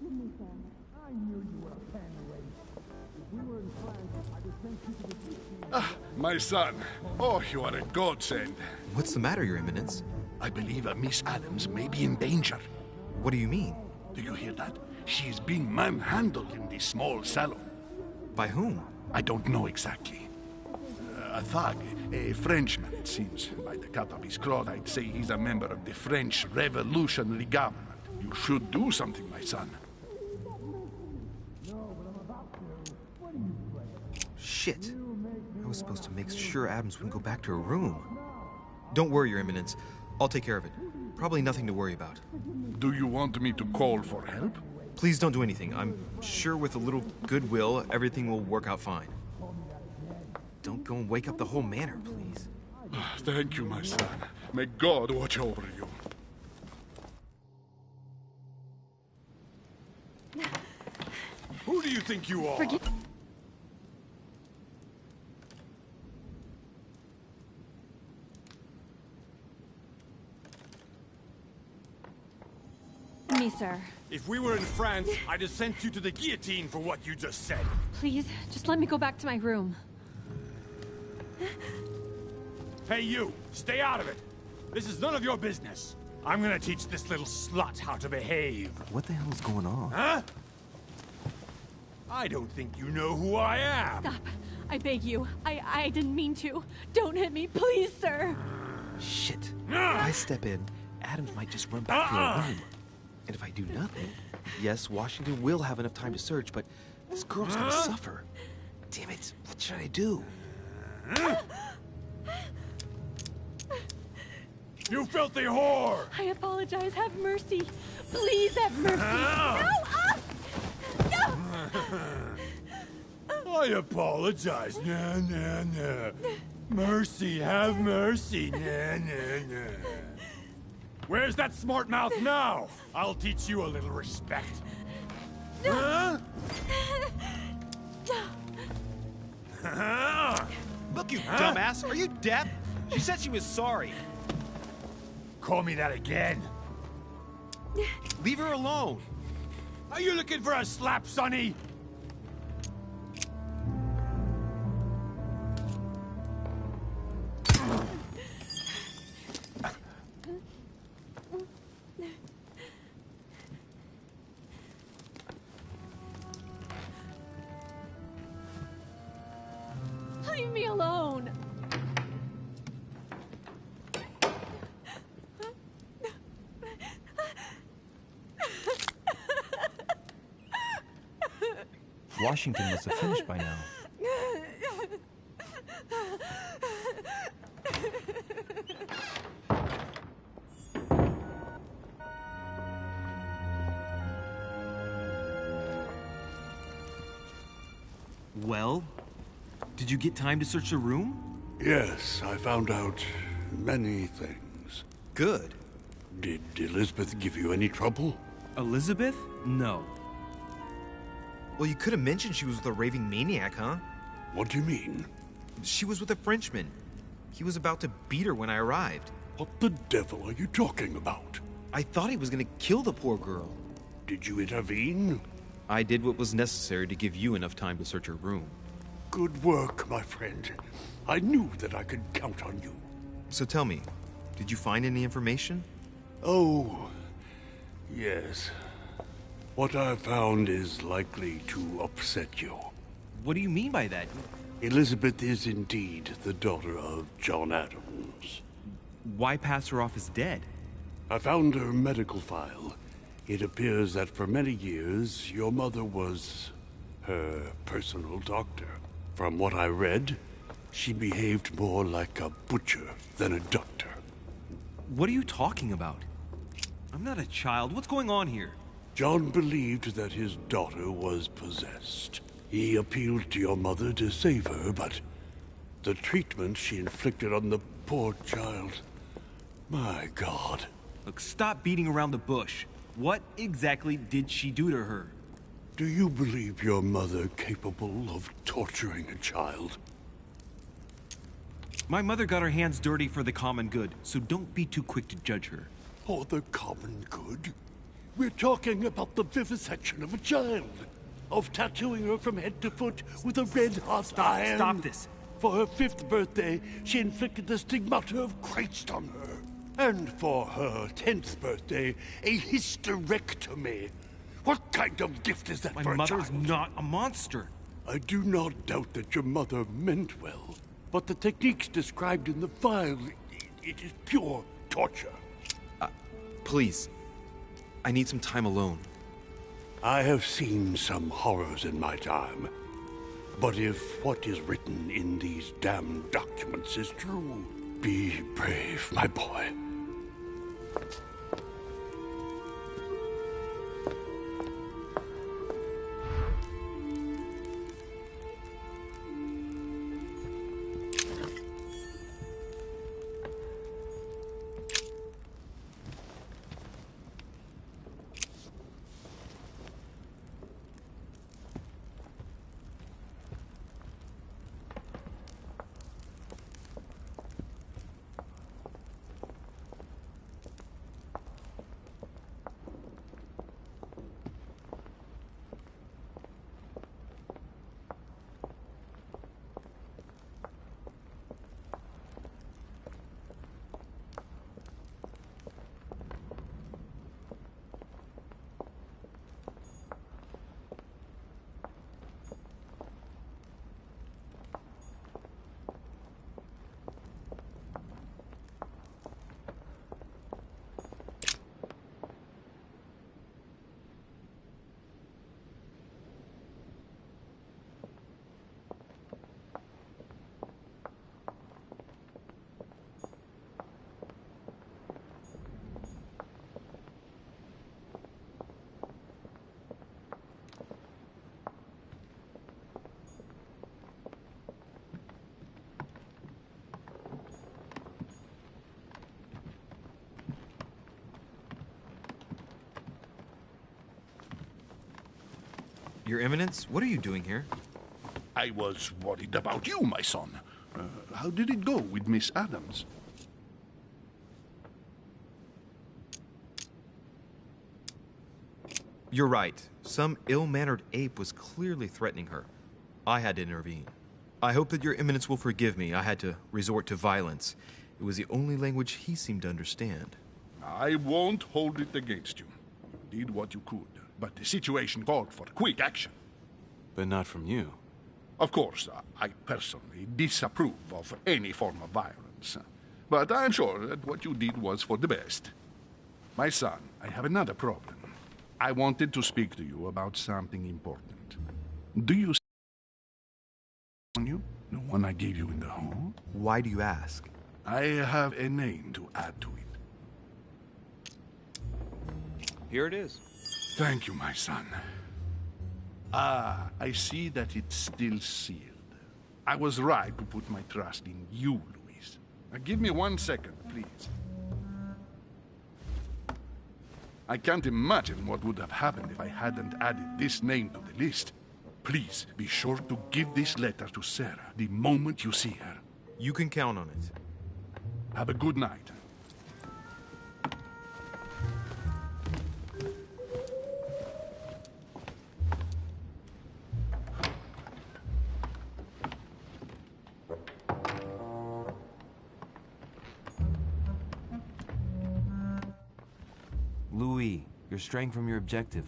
Forgive me, sir. I knew you were a fan away. If we were in France, I'd have sent you to the guillotine. Ah, my son. Oh, you are a godsend. What's the matter, Your Eminence? I believe Miss Adams may be in danger. What do you mean? Do you hear that? She is being manhandled in the small salon. By whom? I don't know exactly. A thug, a Frenchman, it seems. By the cut of his cloth, I'd say he's a member of the French Revolutionary Government. You should do something, my son. Shit. I was supposed to make sure Adams wouldn't go back to her room. Don't worry, Your Eminence. I'll take care of it. Probably nothing to worry about. Do you want me to call for help? Please don't do anything. I'm sure with a little goodwill, everything will work out fine. Don't go and wake up the whole manor, please. Thank you, my son. May God watch over you. Who do you think you are? Forgive me, sir. If we were in France, I'd have sent you to the guillotine for what you just said. Please, just let me go back to my room. Hey, you! Stay out of it! This is none of your business. I'm gonna teach this little slut how to behave. What the hell is going on? Huh? I don't think you know who I am. Stop. I beg you. I didn't mean to. Don't hit me, please, sir. Shit. If I step in, Adams might just run back to her room. And if I do nothing, yes, Washington will have enough time to search, but this girl's gonna suffer. Damn it, what should I do? You filthy whore! I apologize. Have mercy. Please have mercy. No! I apologize. Nah, nah, nah. Mercy, have mercy. Nah, nah, nah. Where's that smart mouth now? I'll teach you a little respect. Huh? Look, you dumbass! Are you deaf? She said she was sorry. Call me that again. Leave her alone. Are you looking for a slap, Sonny? Leave me alone. Washington must have finished by now. Well, did you get time to search the room? Yes, I found out many things. Good. Did Elizabeth give you any trouble? Elizabeth? No. Well, you could have mentioned she was with a raving maniac, huh? What do you mean? She was with a Frenchman. He was about to beat her when I arrived. What the devil are you talking about? I thought he was gonna kill the poor girl. Did you intervene? I did what was necessary to give you enough time to search her room. Good work, my friend. I knew that I could count on you. So tell me, did you find any information? Oh, yes. What I found is likely to upset you. What do you mean by that? Elizabeth is indeed the daughter of John Adams. Why pass her off as dead? I found her medical file. It appears that for many years, your mother was her personal doctor. From what I read, she behaved more like a butcher than a doctor. What are you talking about? I'm not a child. What's going on here? John believed that his daughter was possessed. He appealed to your mother to save her, but the treatment she inflicted on the poor child... My God. Look, stop beating around the bush. What exactly did she do to her? Do you believe your mother capable of torturing a child? My mother got her hands dirty for the common good, so don't be too quick to judge her. For the common good? We're talking about the vivisection of a child. Of tattooing her from head to foot with a red-hot iron. Stop this. For her 5th birthday, she inflicted the stigmata of Christ on her. And for her 10th birthday, a hysterectomy. What kind of gift is that for a child? My mother's not a monster. I do not doubt that your mother meant well. But the techniques described in the file, it is pure torture. Please. I need some time alone. I have seen some horrors in my time. But if what is written in these damned documents is true, be brave, my boy. Your Eminence, what are you doing here? I was worried about you, my son. How did it go with Miss Adams? You're right. Some ill-mannered ape was clearly threatening her. I had to intervene. I hope that your Eminence will forgive me. I had to resort to violence. It was the only language he seemed to understand. I won't hold it against you. You did what you could, but the situation called for quick action. But not from you. Of course, I personally disapprove of any form of violence. But I'm sure that what you did was for the best. My son, I have another problem. I wanted to speak to you about something important. Do you see on you? The one I gave you in the hall? Why do you ask? I have a name to add to it. Here it is. Thank you, my son. Ah, I see that it's still sealed. I was right to put my trust in you, Luis. Now, give me 1 second, please. I can't imagine what would have happened if I hadn't added this name to the list. Please, be sure to give this letter to Sarah the moment you see her. You can count on it. Have a good night. Louis, you're straying from your objective.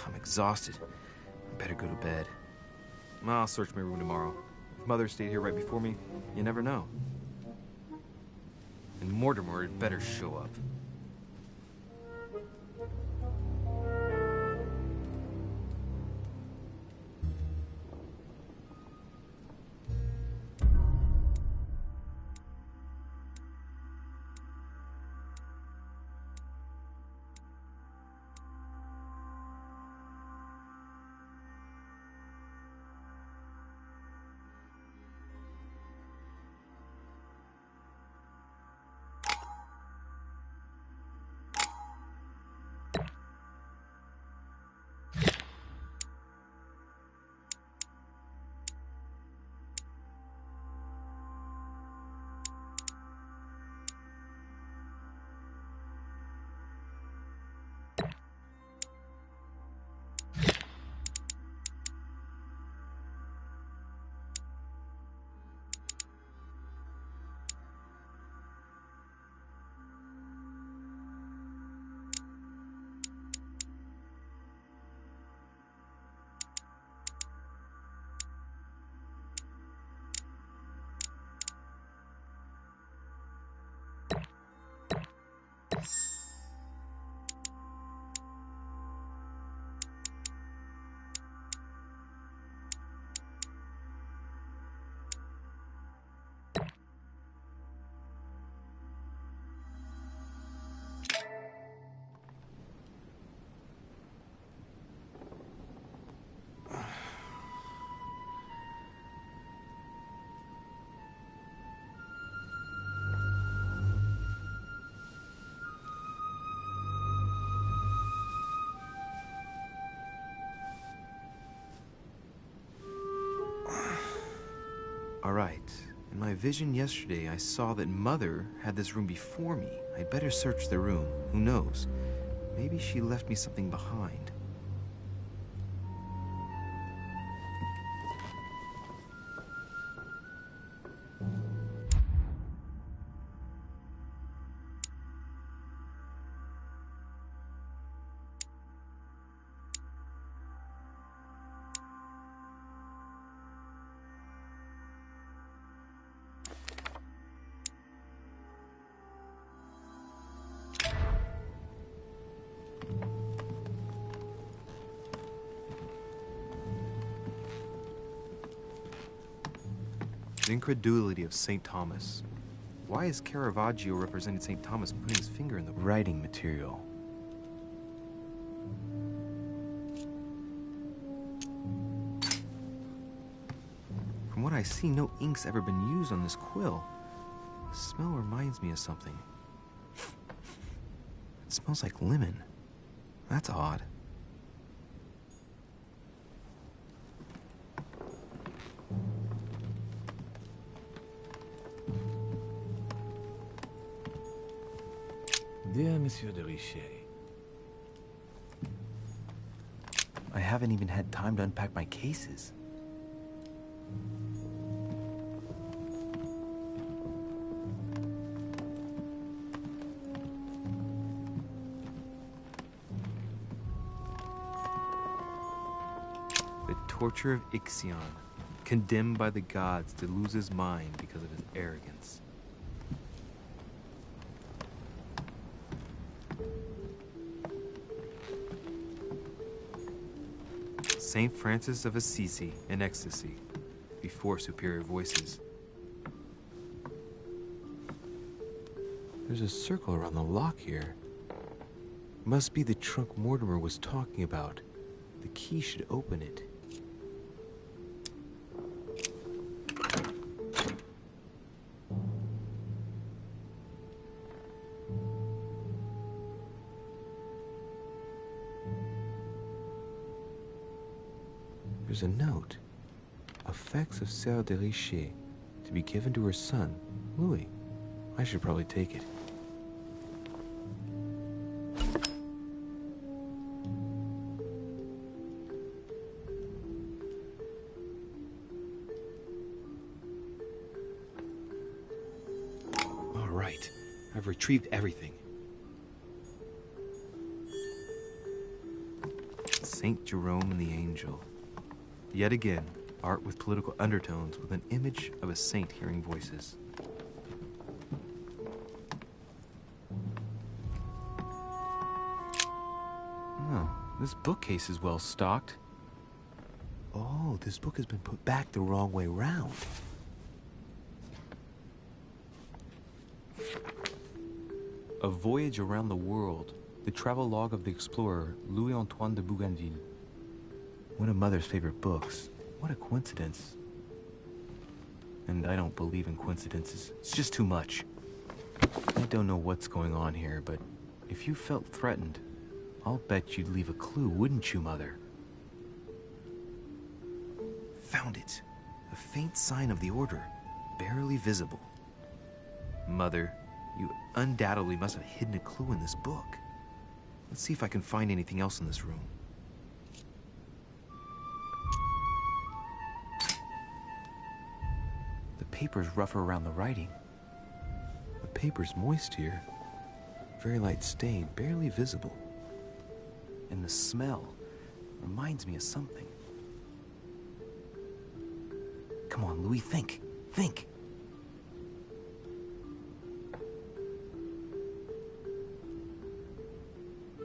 I'm exhausted. I better go to bed. I'll search my room tomorrow. If Mother stayed here right before me, you never know. And Mortimer had better show up. All right. In my vision yesterday, I saw that Mother had this room before me. I'd better search the room. Who knows? Maybe she left me something behind. The incredulity of St. Thomas. Why is Caravaggio representing St. Thomas putting his finger in the writing material? From what I see, no ink's ever been used on this quill. The smell reminds me of something. It smells like lemon. That's odd. Dear Monsieur de Richet, I haven't even had time to unpack my cases. The torture of Ixion, condemned by the gods to lose his mind because of his arrogance. Saint Francis of Assisi in ecstasy, before superior voices. There's a circle around the lock here. Must be the trunk Mortimer was talking about. The key should open it. There's a note. Effects of Sœur de Richet, to be given to her son, Louis. I should probably take it. All right. I've retrieved everything. Saint Jerome and the Angel. Yet again, art with political undertones with an image of a saint hearing voices. Oh, this bookcase is well stocked. Oh, this book has been put back the wrong way round. A Voyage Around the World, the travelogue of the explorer Louis-Antoine de Bougainville. One of Mother's favorite books. What a coincidence. And I don't believe in coincidences. It's just too much. I don't know what's going on here, but if you felt threatened, I'll bet you'd leave a clue, wouldn't you, Mother? Found it. A faint sign of the Order, barely visible. Mother, you undoubtedly must have hidden a clue in this book. Let's see if I can find anything else in this room. The paper's rougher around the writing. The paper's moist here. Very light stain, barely visible. And the smell reminds me of something. Come on, Louis, think. Think.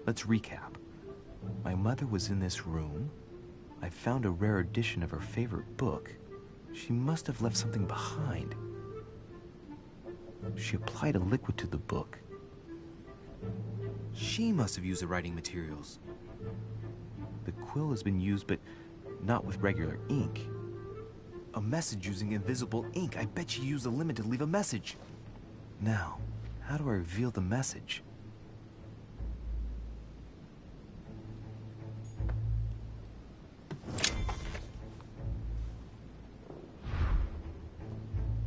Let's recap. My mother was in this room. I found a rare edition of her favorite book. She must have left something behind. She applied a liquid to the book. She must have used the writing materials. The quill has been used, but not with regular ink. A message using invisible ink. I bet she used a lemon to leave a message. Now, how do I reveal the message?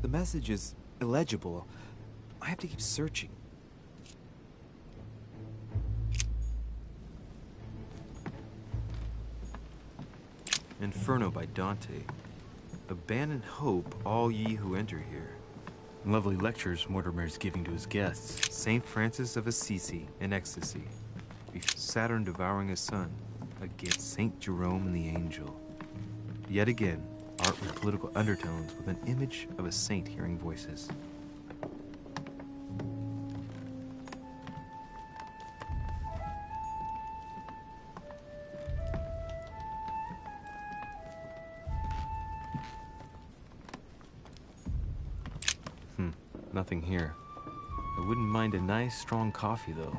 The message is illegible. I have to keep searching. Inferno by Dante. Abandon hope, all ye who enter here. Lovely lectures Mortimer's giving to his guests. St. Francis of Assisi in ecstasy. Saturn devouring his son. Against St. Jerome and the angel. Yet again, art with political undertones with an image of a saint hearing voices. Nothing here. I wouldn't mind a nice, strong coffee, though.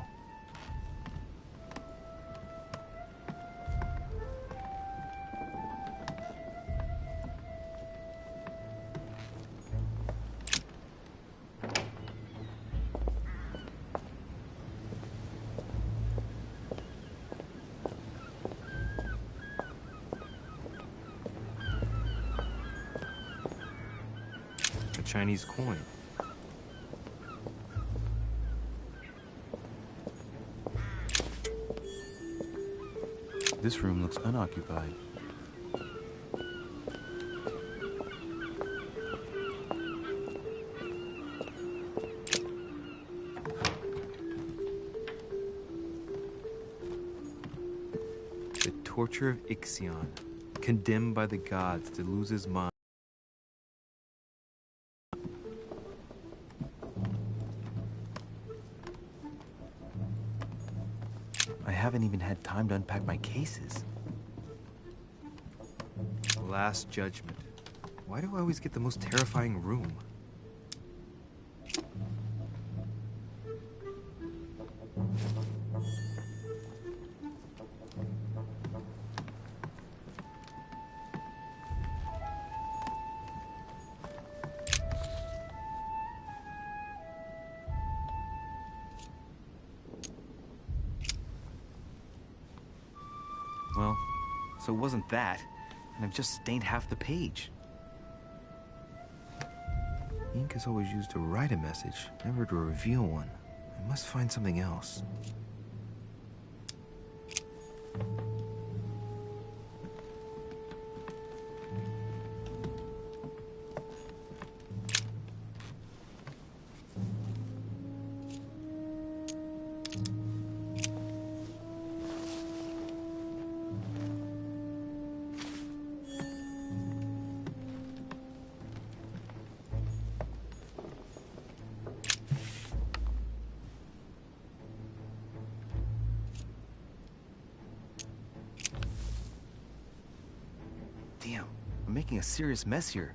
A Chinese coin. This room looks unoccupied. The torture of Ixion, condemned by the gods to lose his mind. I haven't even had time to unpack my cases. Last Judgment. Why do I always get the most terrifying room? Well, so it wasn't that, and I've just stained half the page. Ink is always used to write a message, never to reveal one. I must find something else. Damn, I'm making a serious mess here.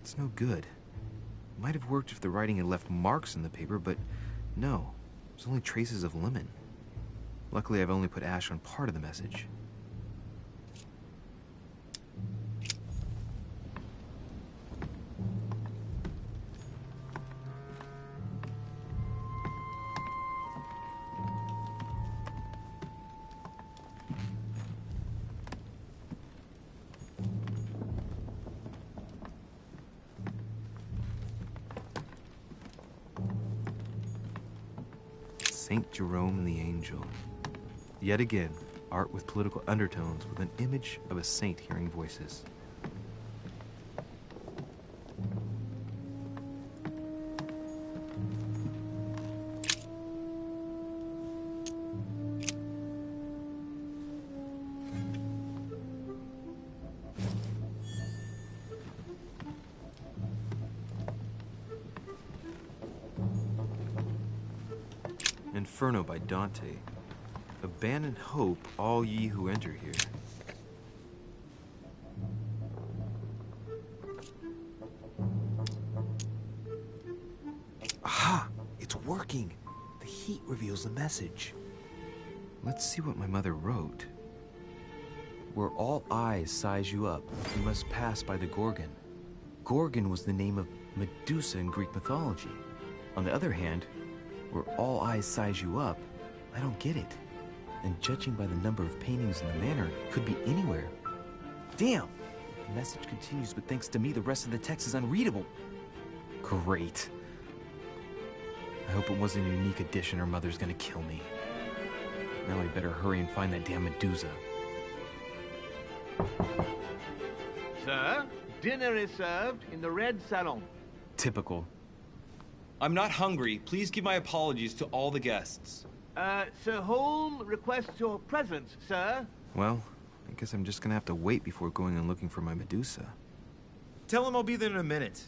It's no good. It might have worked if the writing had left marks in the paper, but no. There's only traces of lemon. Luckily, I've only put ash on part of the message. St. Jerome and the Angel. Yet again, art with political undertones with an image of a saint hearing voices. Inferno by Dante. Abandon hope, all ye who enter here. Aha! It's working! The heat reveals the message. Let's see what my mother wrote. Where all eyes size you up, you must pass by the Gorgon. Gorgon was the name of Medusa in Greek mythology. On the other hand, where all eyes size you up, I don't get it. And judging by the number of paintings in the manor, it could be anywhere. Damn! The message continues, but thanks to me, the rest of the text is unreadable. Great. I hope it wasn't a unique addition or Mother's gonna kill me. Now I better hurry and find that damn Medusa. Sir, dinner is served in the red salon. Typical. I'm not hungry. Please give my apologies to all the guests. Sir Holm requests your presence, sir. Well, I guess I'm just gonna have to wait before going and looking for my Medusa. Tell him I'll be there in a minute.